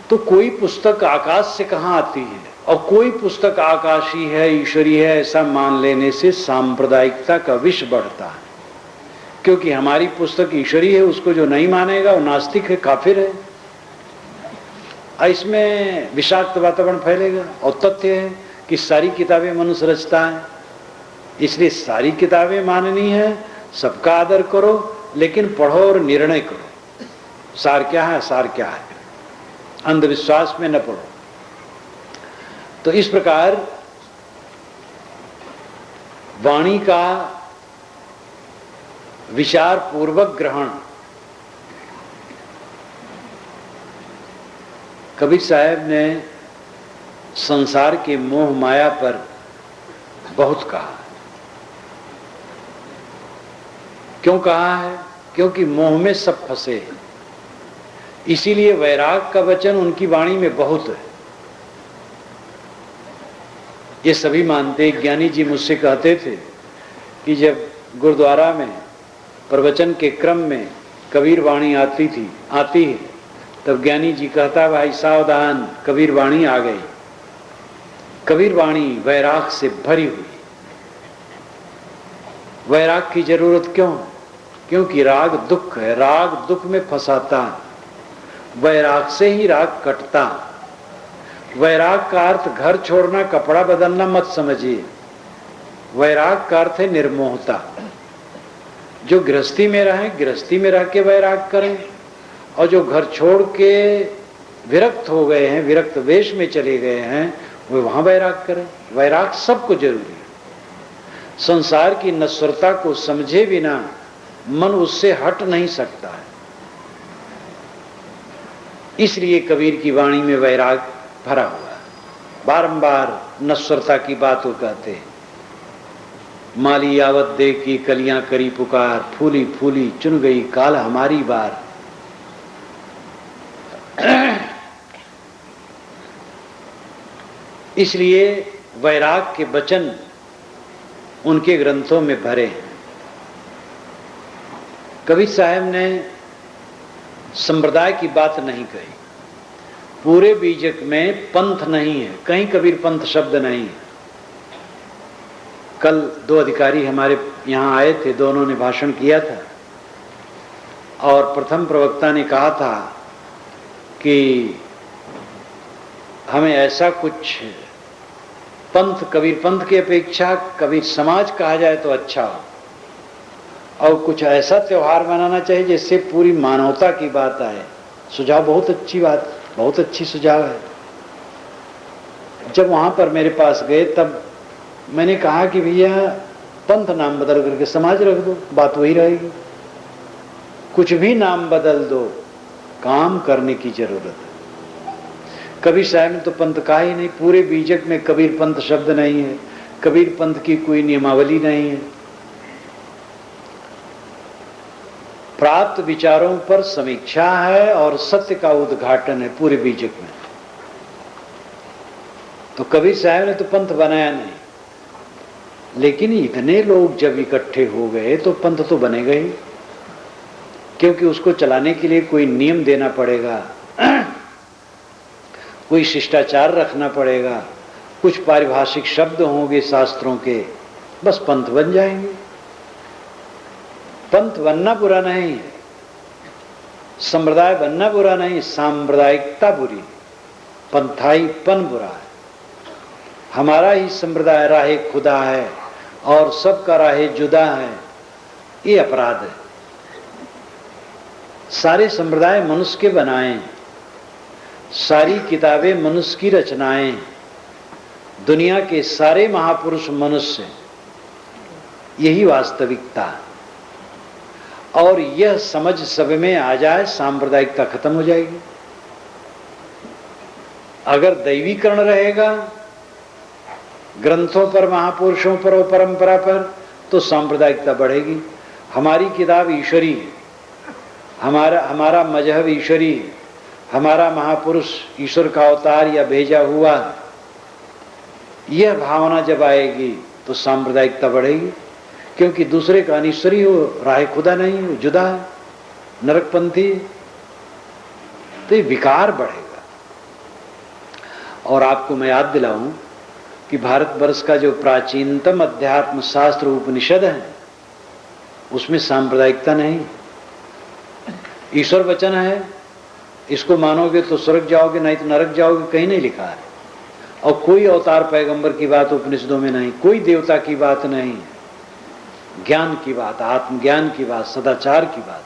तो कोई पुस्तक आकाश से कहां आती है और कोई पुस्तक आकाशी है, ईश्वरी है, ऐसा मान लेने से सांप्रदायिकता का विष बढ़ता है। क्योंकि हमारी पुस्तक ईश्वरी है, उसको जो नहीं मानेगा वो नास्तिक है, काफिर है। इसमें विषाक्त वातावरण फैलेगा। और तथ्य है कि सारी किताबें मनुष्य रचता है, इसलिए सारी किताबें माननी है, सबका आदर करो, लेकिन पढ़ो और निर्णय करो सार क्या है, सार क्या है। अंधविश्वास में न पढ़ो। तो इस प्रकार वाणी का विचार पूर्वक ग्रहण कबीर साहब ने संसार के मोह माया पर बहुत कहा। क्यों कहा है? क्योंकि मोह में सब फंसे हैं। इसीलिए वैराग का वचन उनकी वाणी में बहुत है। ये सभी मानते। ज्ञानी जी मुझसे कहते थे कि जब गुरुद्वारा में प्रवचन के क्रम में कबीर वाणी आती है, तब ज्ञानी जी कहता, भाई सावधान, कबीर वाणी आ गई। कबीर वाणी वैराग से भरी हुई। वैराग की जरूरत क्यों? क्योंकि राग दुख है, राग दुख में फंसाता है। वैराग से ही राग कटता। वैराग का अर्थ घर छोड़ना, कपड़ा बदलना मत समझिए। वैराग का अर्थ है निर्मोहता। जो गृहस्थी में रहे, गृहस्थी में रह के वैराग करें, और जो घर छोड़ के विरक्त हो गए हैं, विरक्त वेश में चले गए हैं, वो वहां वैराग करें। वैराग सबको जरूरी है। संसार की नश्वरता को समझे बिना मन उससे हट नहीं सकता है। इसलिए कबीर की वाणी में वैराग भरा हुआ है। बारंबार नश्वरता की बात वो कहते हैं। माली यावत दे की कलियां करी पुकार, फूली फूली चुन गई काल हमारी बार। इसलिए वैराग के वचन उनके ग्रंथों में भरे हैं। कबीर साहब ने संप्रदाय की बात नहीं कही। पूरे बीजक में पंथ नहीं है, कहीं कबीर पंथ शब्द नहीं है। कल दो अधिकारी हमारे यहाँ आए थे, दोनों ने भाषण किया था और प्रथम प्रवक्ता ने कहा था कि हमें ऐसा कुछ पंथ, कबीर पंथ की अपेक्षा कबीर समाज कहा जाए तो अच्छा हो, और कुछ ऐसा त्योहार मनाना चाहिए जिससे पूरी मानवता की बात आए। सुझाव बहुत अच्छी बात, बहुत अच्छी सुझाव है। जब वहां पर मेरे पास गए तब मैंने कहा कि भैया पंथ नाम बदल करके समाज रख दो, बात वही रहेगी। कुछ भी नाम बदल दो, काम करने की जरूरत है। कबीर साहब ने तो पंथ कहा ही नहीं। पूरे बीजक में कबीर पंथ शब्द नहीं है, कबीर पंथ की कोई नियमावली नहीं है। प्राप्त विचारों पर समीक्षा है और सत्य का उद्घाटन है पूरे बीजक में। तो कबीर साहब ने तो पंथ बनाया नहीं, लेकिन इतने लोग जब इकट्ठे हो गए तो पंथ तो बनेगा ही, क्योंकि उसको चलाने के लिए कोई नियम देना पड़ेगा, कोई शिष्टाचार रखना पड़ेगा, कुछ पारिभाषिक शब्द होंगे शास्त्रों के, बस पंथ बन जाएंगे। पंथ बनना बुरा नहीं है, संप्रदाय बनना बुरा नहीं, सांप्रदायिकता बुरी, पंथाईपन बुरा है। हमारा ही संप्रदाय राहे खुदा है और सबका राहे जुदा है, ये अपराध है। सारे संप्रदाय मनुष्य के बनाए, सारी किताबें मनुष्य की रचनाएं, दुनिया के सारे महापुरुष मनुष्य, यही वास्तविकता है। और यह समझ सब में आ जाए, सांप्रदायिकता खत्म हो जाएगी। अगर दैवीकरण रहेगा ग्रंथों पर, महापुरुषों पर और परंपरा पर, तो सांप्रदायिकता बढ़ेगी। हमारी किताब ईश्वरी है, हमारा मजहब ईश्वरी है, हमारा महापुरुष ईश्वर का अवतार या भेजा हुआ, यह भावना जब आएगी तो सांप्रदायिकता बढ़ेगी। क्योंकि दूसरे का अनिश्वरी हो, राह खुदा नहीं हो, जुदा है, नरकपंथी, तो ये विकार बढ़ेगा। और आपको मैं याद दिलाऊं कि भारतवर्ष का जो प्राचीनतम अध्यात्म शास्त्र उपनिषद है, उसमें सांप्रदायिकता नहीं। ईश्वर वचन है, इसको मानोगे तो स्वर्ग जाओगे, नहीं तो नरक जाओगे, कहीं नहीं लिखा है। और कोई अवतार पैगंबर की बात उपनिषदों में नहीं, कोई देवता की बात नहीं, ज्ञान की बात, आत्मज्ञान की बात, सदाचार की बात।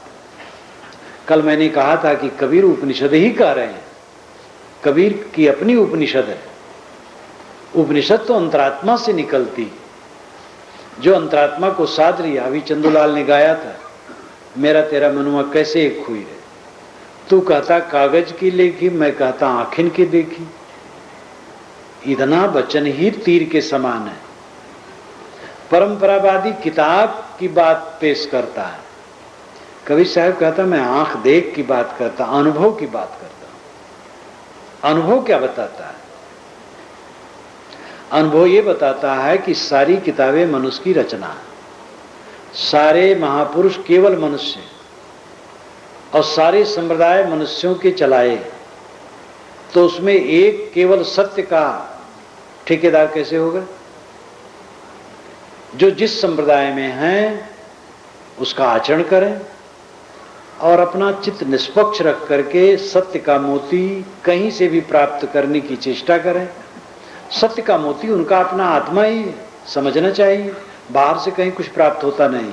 कल मैंने कहा था कि कबीर उपनिषद ही कह रहे हैं, कबीर की अपनी उपनिषद है। उपनिषद तो अंतरात्मा से निकलती, जो अंतरात्मा को साध लिया। अभी चंदूलाल ने गाया था, मेरा तेरा मनुआ कैसे एक हुई रे, तू कहता कागज की लेखी, मैं कहता आखिन की देखी। इतना वचन ही तीर के समान है। परंपरावादी किताब की बात पेश करता है, कबीर साहब कहता मैं आंख देख की बात करता, अनुभव की बात करता। अनुभव क्या बताता है? अनुभव ये बताता है कि सारी किताबें मनुष्य की रचना है, सारे महापुरुष केवल मनुष्य और सारे संप्रदाय मनुष्यों के चलाए, तो उसमें एक केवल सत्य का ठेकेदार कैसे होगा? जो जिस संप्रदाय में है उसका आचरण करें और अपना चित्त निष्पक्ष रख करके सत्य का मोती कहीं से भी प्राप्त करने की चेष्टा करें। सत्य का मोती उनका अपना आत्मा ही समझना चाहिए, बाहर से कहीं कुछ प्राप्त होता नहीं।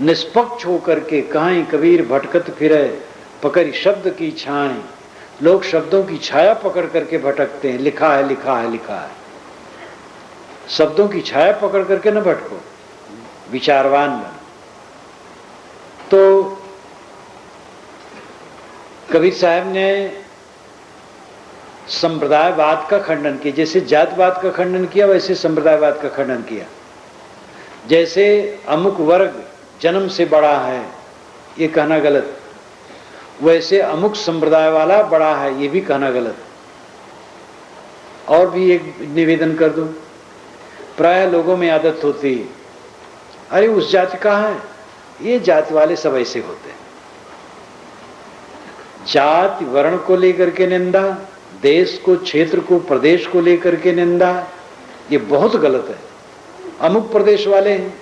निष्पक्ष होकर के कहीं कबीर भटकत फिरे पकड़ शब्द की छाएं। लोग शब्दों की छाया पकड़ करके भटकते हैं, लिखा है लिखा है लिखा है। शब्दों की छाया पकड़ करके न भटको, विचारवान बनो। तो कबीर साहब ने संप्रदायवाद का खंडन किया, जैसे जातवाद का खंडन किया वैसे संप्रदायवाद का खंडन किया। जैसे अमुक वर्ग जन्म से बड़ा है ये कहना गलत, वैसे अमुक संप्रदाय वाला बड़ा है ये भी कहना गलत। और भी एक निवेदन कर दूं, प्राय लोगों में आदत होती है, अरे उस जाति का है, ये जाति वाले सब ऐसे होते हैं। जाति वर्ण को लेकर के निंदा, देश को, क्षेत्र को, प्रदेश को लेकर के निंदा, ये बहुत गलत है। अमुक प्रदेश वाले हैं,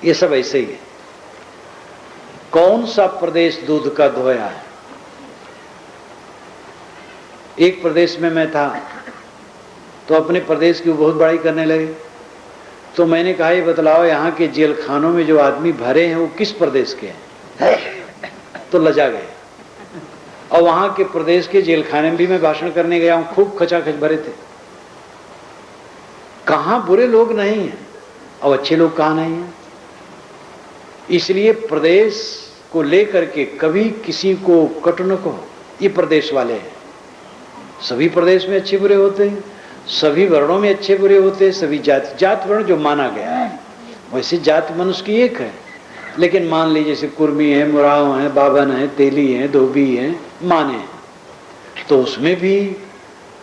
ये सब ऐसे ही है। कौन सा प्रदेश दूध का धोया है? एक प्रदेश में मैं था तो अपने प्रदेश की बहुत बड़ाई करने लगे। तो मैंने कहा ये बतलाओ यहाँ के जेल खानों में जो आदमी भरे हैं वो किस प्रदेश के हैं? तो लजा गए। और वहां के प्रदेश के जेल खाने में भी मैं भाषण करने गया हूं, खूब खचाखच भरे थे। कहां बुरे लोग नहीं हैं और अच्छे लोग कहां नहीं हैं। इसलिए प्रदेश को लेकर के कभी किसी को कटु न कहो, ये प्रदेश वाले हैं। सभी प्रदेश में अच्छे बुरे होते हैं, सभी वर्णों में अच्छे बुरे होते हैं, सभी जात वर्ण जो माना गया है, वैसे जात मनुष्य की एक है। लेकिन मान लीजिए जैसे कुर्मी है, मुराव है, बावन है, तेली है, धोबी है, माने हैं, तो उसमें भी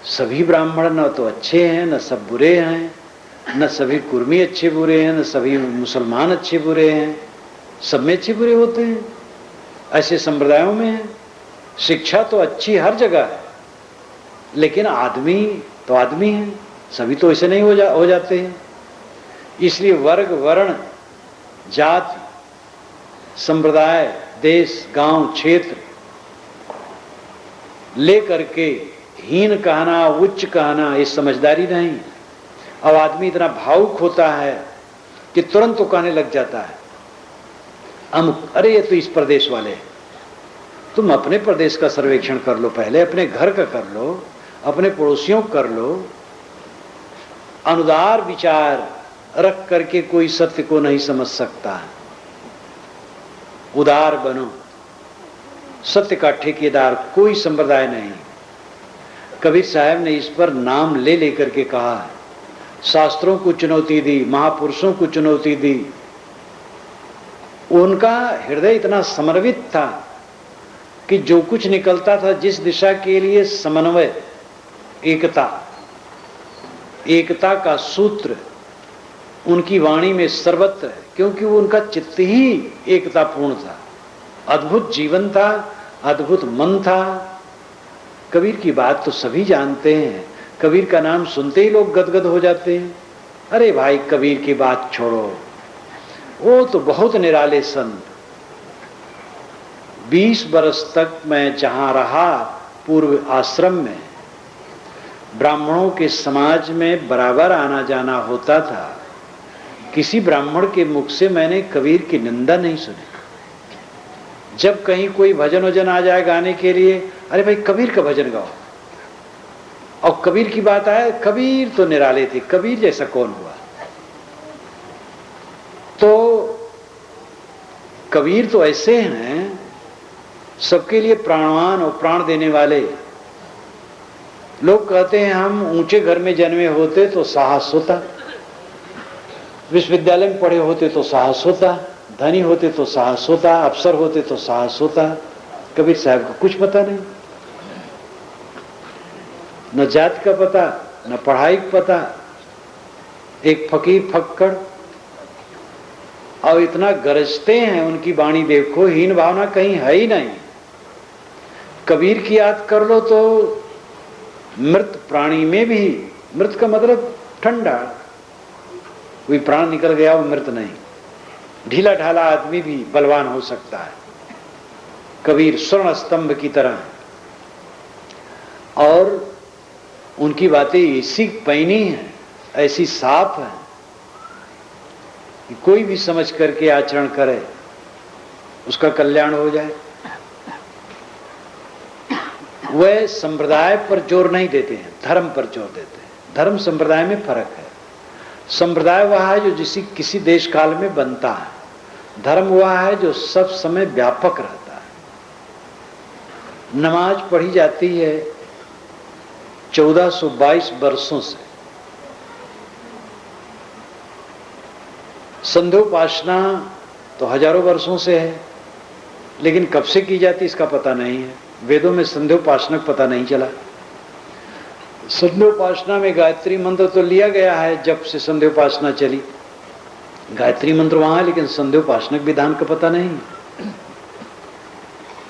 सभी ब्राह्मण न तो अच्छे हैं न सब बुरे हैं, न सभी कुर्मी अच्छे बुरे हैं, न सभी मुसलमान अच्छे बुरे हैं, सब में अच्छे बुरे होते हैं। ऐसे संप्रदायों में है। शिक्षा तो अच्छी हर जगह है, लेकिन आदमी तो आदमी है, सभी तो ऐसे नहीं हो जाते हैं। इसलिए वर्ग, वर्ण, जाति, संप्रदाय, देश, गांव, क्षेत्र लेकर के हीन कहना, उच्च कहना, ये समझदारी नहीं। अब आदमी इतना भावुक होता है कि तुरंत तो कहने लग जाता है अरे ये तो इस प्रदेश वाले हैं। तुम अपने प्रदेश का सर्वेक्षण कर लो, पहले अपने घर का कर लो, अपने पड़ोसियों कर लो। अनुदार विचार रख करके कोई सत्य को नहीं समझ सकता है। उदार बनो, सत्य का ठेकेदार कोई संप्रदाय नहीं। कबीर साहब ने इस पर नाम ले लेकर के कहा है, शास्त्रों को चुनौती दी, महापुरुषों को चुनौती दी। उनका हृदय इतना समर्पित था कि जो कुछ निकलता था, जिस दिशा के लिए समन्वय, एकता का सूत्र उनकी वाणी में सर्वत्र है, क्योंकि वो उनका चित्त ही एकतापूर्ण था। अद्भुत जीवन था, अद्भुत मन था। कबीर की बात तो सभी जानते हैं, कबीर का नाम सुनते ही लोग गदगद हो जाते हैं। अरे भाई, कबीर की बात छोड़ो, वो तो बहुत निराले संत। 20 बरस तक मैं जहां रहा पूर्व आश्रम में, ब्राह्मणों के समाज में बराबर आना जाना होता था। किसी ब्राह्मण के मुख से मैंने कबीर की निंदा नहीं सुनी। जब कहीं कोई भजन वजन आ जाए गाने के लिए, अरे भाई कबीर का भजन गाओ, और कबीर की बात आए, कबीर तो निराले थे, कबीर जैसा कौन हुआ। तो कबीर तो ऐसे हैं, सबके लिए प्राणवान और प्राण देने वाले। लोग कहते हैं हम ऊंचे घर में जन्मे होते तो साहस होता, विश्वविद्यालय में पढ़े होते तो साहस होता, धनी होते तो साहस होता, अफसर होते तो साहस होता। कबीर साहब को कुछ पता नहीं, न जात का पता, न पढ़ाई का पता। एक फकीर फक्कड़, और इतना गरजते हैं, उनकी वाणी देखो, हीन भावना कहीं है ही नहीं। कबीर की याद कर लो तो मृत प्राणी में भी, मृत का मतलब ठंडा, कोई प्राण निकल गया वो मृत नहीं, ढीला ढाला आदमी भी बलवान हो सकता है। कबीर स्वर्ण स्तंभ की तरह, और उनकी बातें ऐसी पैनी हैं, ऐसी साफ हैं कि कोई भी समझ करके आचरण करे उसका कल्याण हो जाए। वह संप्रदाय पर जोर नहीं देते हैं, धर्म पर जोर देते हैं। धर्म संप्रदाय में फर्क है। संप्रदाय वह है जो किसी देश काल में बनता है, धर्म वह है जो सब समय व्यापक रहता है। नमाज पढ़ी जाती है 1422 वर्षों से, संध्योपासना तो हजारों वर्षों से है, लेकिन कब से की जाती इसका पता नहीं है। वेदों में संध्योपासना पता नहीं चला। संध्योपासना में गायत्री मंत्र तो लिया गया है, जब से संध्योपासना चली गायत्री मंत्र वहां है, लेकिन संध्योपासना विधान का पता नहीं।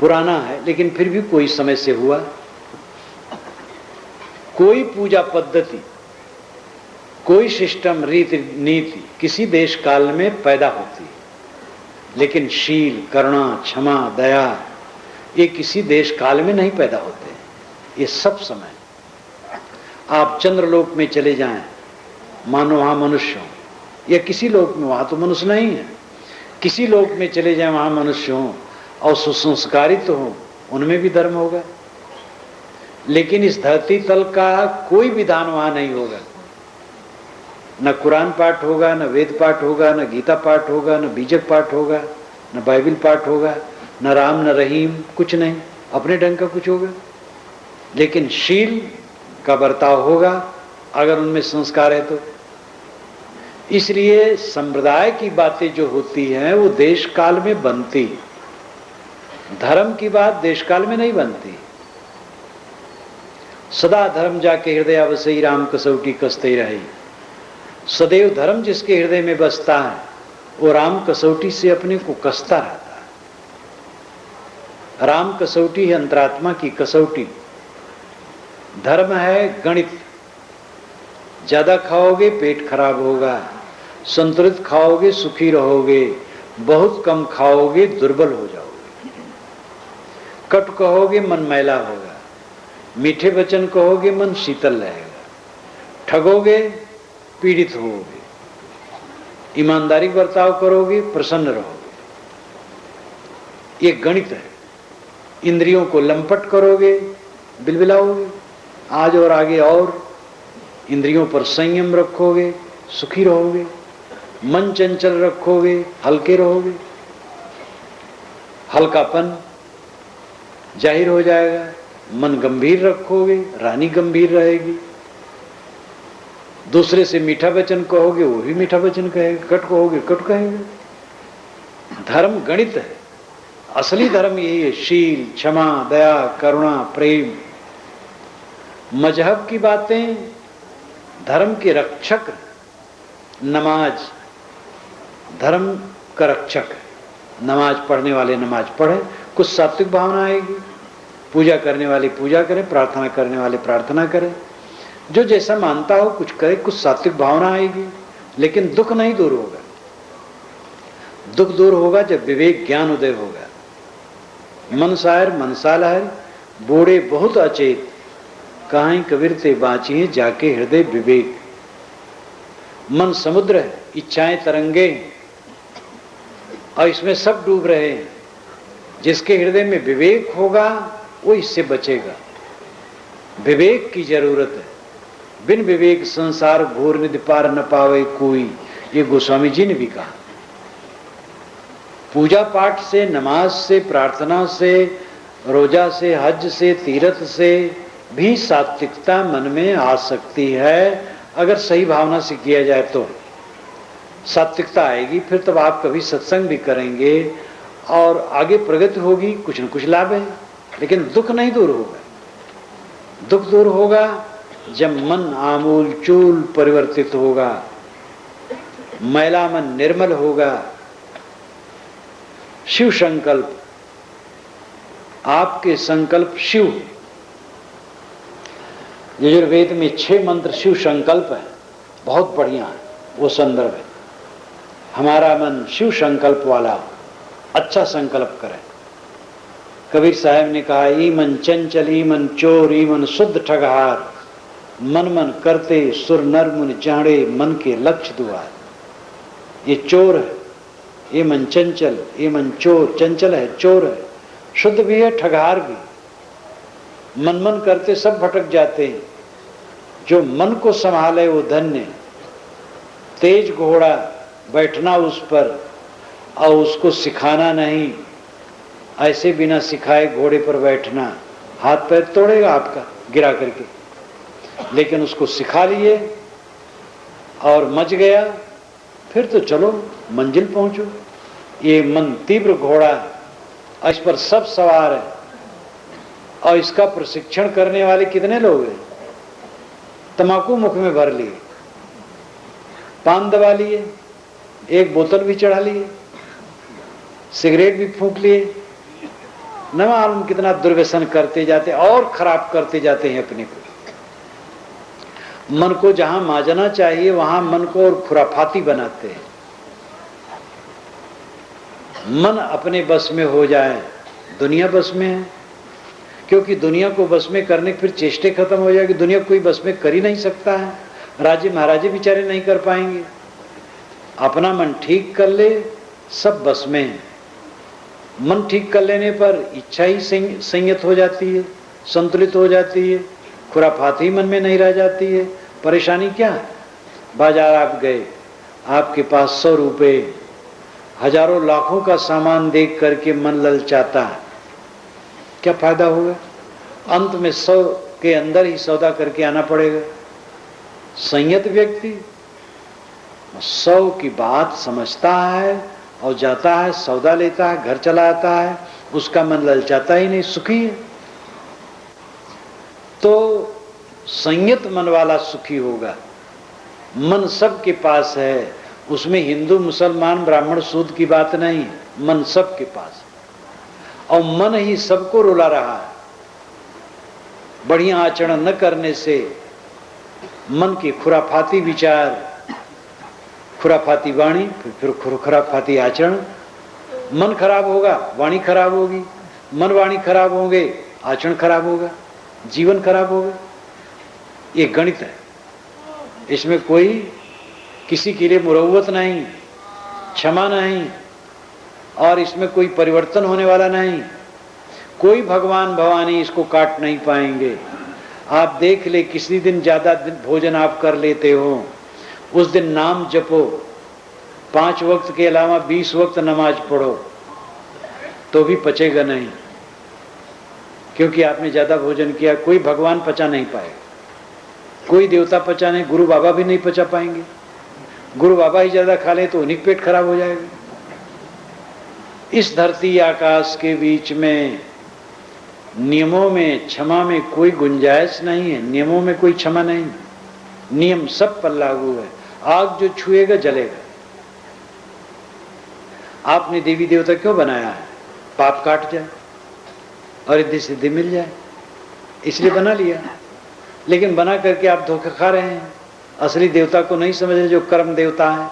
पुराना है, लेकिन फिर भी कोई समय से हुआ। कोई पूजा पद्धति, कोई सिस्टम, रीति नीति किसी देश काल में पैदा होती है, लेकिन शील, करुणा, क्षमा, दया ये किसी देश काल में नहीं पैदा होते। ये सब समय, आप चंद्रलोक में चले जाएं, मानो वहां मनुष्य हो, या किसी लोक में, वहां तो मनुष्य नहीं है, किसी लोक में चले जाएं वहां मनुष्य हो और सुसंस्कारित हो, उनमें भी धर्म होगा। लेकिन इस धरती तल का कोई विधान वहां नहीं होगा। न कुरान पाठ होगा, न वेद पाठ होगा, न गीता पाठ होगा, न बीजक पाठ होगा, न बाइबल पाठ होगा, न राम न रहीम, कुछ नहीं, अपने ढंग का कुछ होगा। लेकिन शील का बर्ताव होगा अगर उनमें संस्कार है तो। इसलिए संप्रदाय की बातें जो होती हैं वो देश काल में बनती, धर्म की बात देश काल में नहीं बनती। सदा धर्म जाके हृदय अवसई राम कसौटी कसते रही। सदैव धर्म जिसके हृदय में बसता है वो राम कसौटी से अपने को कसता रहता है। राम कसौटी है अंतरात्मा की कसौटी। धर्म है गणित, ज्यादा खाओगे पेट खराब होगा, संतुलित खाओगे सुखी रहोगे, बहुत कम खाओगे दुर्बल हो जाओगे, कटु कहोगे मन मैला होगा, मीठे वचन कहोगे मन शीतल रहेगा, ठगोगे पीड़ित होगे, ईमानदारी बर्ताव करोगे प्रसन्न रहोगे। ये गणित है। इंद्रियों को लंपट करोगे बिलबिलाओगे, आज और आगे और इंद्रियों पर संयम रखोगे सुखी रहोगे। मन चंचल रखोगे, हल्के रहोगे, हल्कापन जाहिर हो जाएगा। मन गंभीर रखोगे, रानी गंभीर रहेगी। दूसरे से मीठा वचन कहोगे, वो भी मीठा वचन कहेगा। कट कहोगे, कट कहेगा। धर्म गणित है। असली धर्म यही है, शील, क्षमा, दया, करुणा, प्रेम। मजहब की बातें धर्म के रक्षक। नमाज धर्म का रक्षक है। नमाज पढ़ने वाले नमाज पढ़े, कुछ सात्विक भावना आएगी। पूजा करने वाले पूजा करें, प्रार्थना करने वाले प्रार्थना करें। जो जैसा मानता हो कुछ करे, कुछ सात्विक भावना आएगी। लेकिन दुख नहीं दूर होगा। दुख दूर होगा जब विवेक ज्ञान उदय होगा। मन सायर मनसा लहर, बूढ़े बहुत अचेत, काहीं कबीर ते बाँचिए जाके हृदय विवेक। मन समुद्र है, इच्छाएं तरंगे, और इसमें सब डूब रहे हैं। जिसके हृदय में विवेक होगा वो इससे बचेगा। विवेक की जरूरत है। बिन विवेक संसार घोर निधि पार न पावे कोई, ये गोस्वामी जी ने भी कहा। पूजा पाठ से, नमाज से, प्रार्थना से, रोजा से, हज से, तीर्थ से भी सात्विकता मन में आ सकती है। अगर सही भावना से किया जाए तो सात्विकता आएगी। फिर तब आप कभी सत्संग भी करेंगे और आगे प्रगति होगी, कुछ न कुछ लाभ है। लेकिन दुख नहीं दूर होगा। दुख दूर होगा जब मन आमूल चूल परिवर्तित होगा, मैला मन निर्मल होगा। शिव संकल्प, आपके संकल्प शिव। यजुर्वेद में 6 मंत्र शिव संकल्प है, बहुत बढ़िया है वो संदर्भ है। हमारा मन शिव संकल्प वाला हो, अच्छा संकल्प करें। कबीर साहब ने कहा, ई मन चंचल, ई मन चोर, ई मन शुद्ध ठगहार, मन मन करते सुर नर मुनि चाहड़े, मन के लक्ष्य द्वार। ये चोर है, ये मन चंचल, ये मन चोर, चंचल है, चोर है, शुद्ध भी है, ठगहार भी। मन मन करते सब भटक जाते हैं। जो मन को संभाले वो धन्य। तेज घोड़ा, बैठना उस पर और उसको सिखाना नहीं। ऐसे बिना सिखाए घोड़े पर बैठना, हाथ पैर तोड़ेगा आपका गिरा करके। लेकिन उसको सिखा लिए और मच गया, फिर तो चलो मंजिल पहुंचो। ये मन तीव्र घोड़ा है, इस पर सब सवार है। और इसका प्रशिक्षण करने वाले कितने लोग हैं? तंबाकू मुख में भर लिए, पान दबा लिए, एक बोतल भी चढ़ा लिए, सिगरेट भी फूंक लिए, न मालूम कितना दुर्व्यसन करते जाते और खराब करते जाते हैं अपने को। मन को जहां माजना चाहिए वहां मन को और खुराफाती बनाते हैं। मन अपने बस में हो जाए, दुनिया बस में है। क्योंकि दुनिया को बस में करने फिर चेष्टे खत्म हो जाएगी। दुनिया कोई बस में कर ही नहीं सकता है। राजे महाराजे बेचारे नहीं कर पाएंगे। अपना मन ठीक कर ले, सब बस में है। मन ठीक कर लेने पर इच्छा ही संयत हो जाती है, संतुलित हो जाती है, खुराफात ही मन में नहीं रह जाती है। परेशानी क्या है? बाजार आप गए, आपके पास 100 रुपये, हजारों लाखों का सामान देख करके मन ललचाता है, क्या फायदा होगा? अंत में 100 के अंदर ही सौदा करके आना पड़ेगा। संयत व्यक्ति 100 की बात समझता है और जाता है, सौदा लेता है, घर चला आता है, उसका मन ललचाता ही नहीं, सुखी है। तो संयत मन वाला सुखी होगा। मन सबके पास है, उसमें हिंदू मुसलमान ब्राह्मण शूद्र की बात नहीं, मन सबके पास। और मन ही सबको रुला रहा है। बढ़िया आचरण न करने से मन के खुराफाती विचार, खुराफाती वाणी, फिर खुराफाती आचरण। मन खराब होगा, वाणी खराब होगी, मन वाणी खराब होंगे, आचरण खराब होगा, जीवन खराब होगा। ये गणित है, इसमें कोई किसी के लिए मुरव्वत नहीं, क्षमा नहीं, और इसमें कोई परिवर्तन होने वाला नहीं। कोई भगवान भवानी इसको काट नहीं पाएंगे। आप देख ले, किसी दिन ज्यादा दिन भोजन आप कर लेते हो, उस दिन नाम जपो, 5 वक्त के अलावा 20 वक्त नमाज पढ़ो तो भी पचेगा नहीं, क्योंकि आपने ज्यादा भोजन किया। कोई भगवान पचा नहीं पाएगा, कोई देवता पचा नहीं, गुरु बाबा भी नहीं पचा पाएंगे। गुरु बाबा ही ज्यादा खा लें तो उन्हीं पेट खराब हो जाएगा। इस धरती आकाश के बीच में नियमों में क्षमा में कोई गुंजाइश नहीं है। नियमों में कोई क्षमा नहीं, नियम सब पर लागू है। आग जो छुएगा जलेगा। आपने देवी देवता क्यों बनाया है? पाप काट जाए और रिद्धि सिद्धि मिल जाए, इसलिए बना लिया। लेकिन बना करके आप धोखा खा रहे हैं। असली देवता को नहीं समझ रहे, जो कर्म देवता है।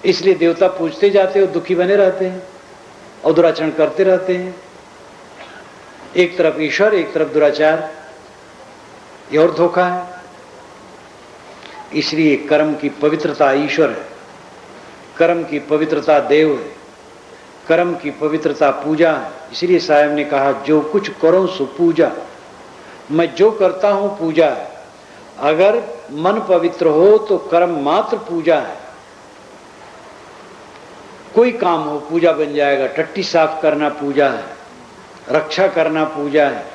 इसलिए देवता पूजते जाते हो, दुखी बने रहते हैं और दुराचरण करते रहते हैं। एक तरफ ईश्वर, एक तरफ दुराचार, ये और धोखा है। इसलिए कर्म की पवित्रता ईश्वर है, कर्म की पवित्रता देव है, कर्म की पवित्रता पूजा है। इसलिए साहब ने कहा, जो कुछ करो सो पूजा। मैं जो करता हूं पूजा है। अगर मन पवित्र हो तो कर्म मात्र पूजा है। कोई काम हो पूजा बन जाएगा। टट्टी साफ करना पूजा है, रक्षा करना पूजा है,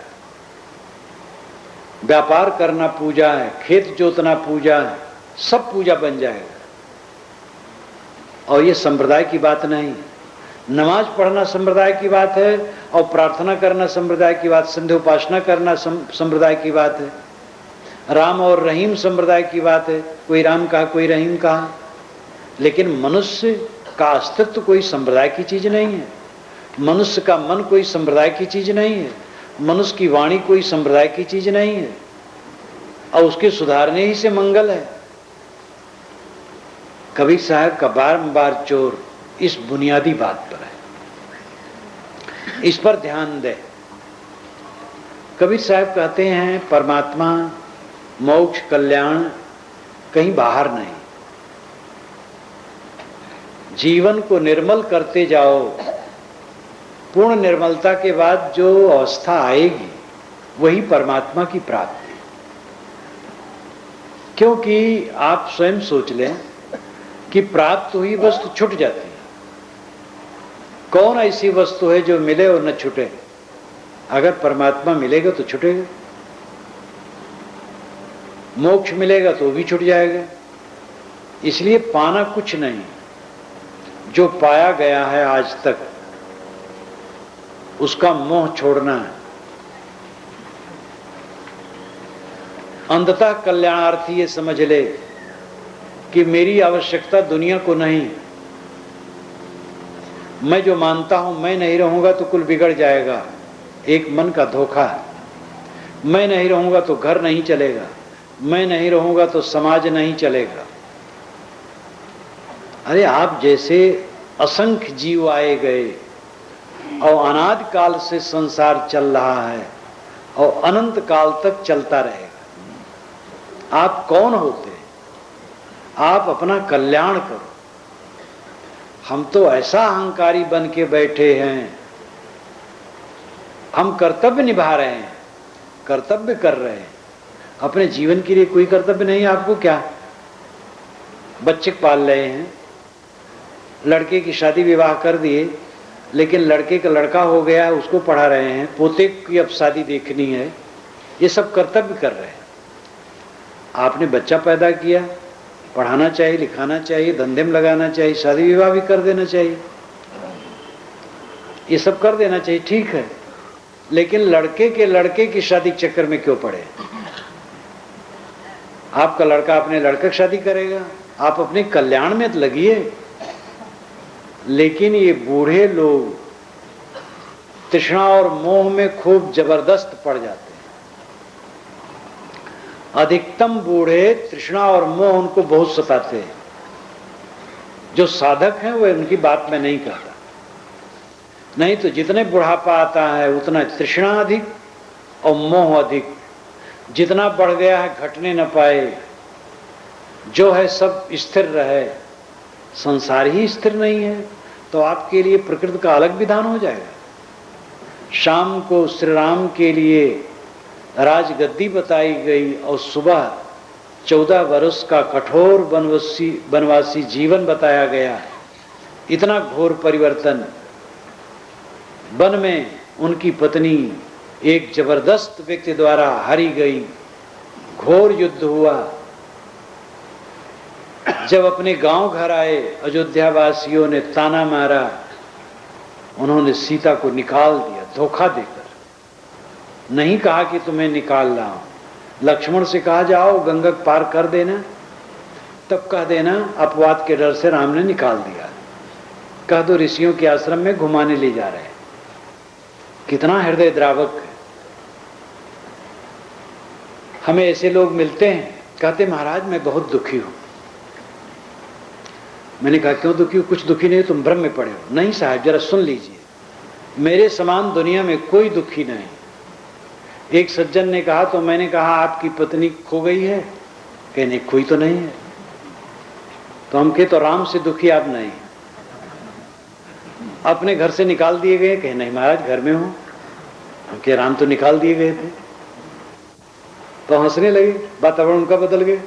व्यापार करना पूजा है, खेत जोतना पूजा है, सब पूजा बन जाएगा। और ये संप्रदाय की बात नहीं। नमाज पढ़ना संप्रदाय की बात है और प्रार्थना करना संप्रदाय की बात, संध्या उपासना करना संप्रदाय की बात है। राम और रहीम संप्रदाय की बात है। कोई राम कहा, कोई रहीम कहा, लेकिन मनुष्य का अस्तित्व कोई संप्रदाय की चीज नहीं है। मनुष्य का मन कोई संप्रदाय की चीज नहीं है। मनुष्य की वाणी कोई संप्रदाय की चीज नहीं है। और उसके सुधारने ही से मंगल है। कबीर साहब का बारंबार जोर इस बुनियादी बात पर है। इस पर ध्यान दें। कबीर साहब कहते हैं, परमात्मा मोक्ष कल्याण कहीं बाहर नहीं। जीवन को निर्मल करते जाओ। पूर्ण निर्मलता के बाद जो अवस्था आएगी वही परमात्मा की प्राप्ति। क्योंकि आप स्वयं सोच लें कि प्राप्त हुई वस्तु छूट जाती है। कौन ऐसी वस्तु है जो मिले और न छूटे? अगर परमात्मा मिलेगा तो छूटेगा, मोक्ष मिलेगा तो भी छूट जाएगा। इसलिए पाना कुछ नहीं, जो पाया गया है आज तक उसका मोह छोड़ना है। अंततः कल्याणार्थी ये समझ ले कि मेरी आवश्यकता दुनिया को नहीं। मैं जो मानता हूं मैं नहीं रहूंगा तो कुल बिगड़ जाएगा, एक मन का धोखा है। मैं नहीं रहूंगा तो घर नहीं चलेगा, मैं नहीं रहूंगा तो समाज नहीं चलेगा। अरे आप जैसे असंख्य जीव आए गए और अनादि काल से संसार चल रहा है और अनंत काल तक चलता रहेगा। आप कौन होते? आप अपना कल्याण करो। हम तो ऐसा अहंकारी बन के बैठे हैं, हम कर्तव्य निभा रहे हैं, कर्तव्य कर रहे हैं। अपने जीवन के लिए कोई कर्तव्य नहीं। आपको क्या? बच्चे पाल रहे हैं, लड़के की शादी विवाह कर दिए, लेकिन लड़के का लड़का हो गया है, उसको पढ़ा रहे हैं, पोते की अब शादी देखनी है, ये सब कर्तव्य कर रहे हैं। आपने बच्चा पैदा किया, पढ़ाना चाहिए, लिखाना चाहिए, धंधे में लगाना चाहिए, शादी विवाह भी कर देना चाहिए, ये सब कर देना चाहिए, ठीक है। लेकिन लड़के की शादी के चक्कर में क्यों पड़े? आपका लड़का अपने लड़के की शादी करेगा, आप अपने कल्याण में लगिए। लेकिन ये बूढ़े लोग तृष्णा और मोह में खूब जबरदस्त पड़ जाते हैं। अधिकतम बूढ़े तृष्णा और मोह उनको बहुत सताते हैं। जो साधक हैं वो उनकी बात में नहीं कहता। नहीं तो जितने बुढ़ापा आता है उतना तृष्णा अधिक और मोह अधिक। जितना बढ़ गया है घटने न पाए, जो है सब स्थिर रहे। संसार ही स्थिर नहीं है तो आपके लिए प्रकृति का अलग विधान हो जाएगा। शाम को श्री राम के लिए राजगद्दी बताई गई और सुबह 14 वर्ष का कठोर वनवासी जीवन बताया गया। इतना घोर परिवर्तन। वन में उनकी पत्नी एक जबरदस्त व्यक्ति द्वारा हारी गई, घोर युद्ध हुआ। जब अपने गांव घर आए, अयोध्या वासियों ने ताना मारा, उन्होंने सीता को निकाल दिया धोखा देकर। नहीं कहा कि तुम्हें निकाल लाऊं, लक्ष्मण से कहा जाओ गंगा पार कर देना, तब कह देना अपवाद के डर से राम ने निकाल दिया। कह दो ऋषियों के आश्रम में घुमाने ले जा रहे हैं। कितना हृदय द्रावक है। हमें ऐसे लोग मिलते हैं, कहते महाराज मैं बहुत दुखी हूं। मैंने कहा क्यों दुखी हो? कुछ दुखी नहीं, तुम भ्रम में पड़े हो। नहीं साहब जरा सुन लीजिए, मेरे समान दुनिया में कोई दुखी नहीं। एक सज्जन ने कहा तो मैंने कहा आपकी पत्नी खो गई है? कहने कोई तो नहीं है। तो हम कहे तो राम से दुखी आप नहीं, अपने घर से निकाल दिए गए? कहे नहीं महाराज घर में हूं। हम कहे राम तो निकाल दिए गए थे। तो हंसने लगे, वातावरण उनका बदल गया।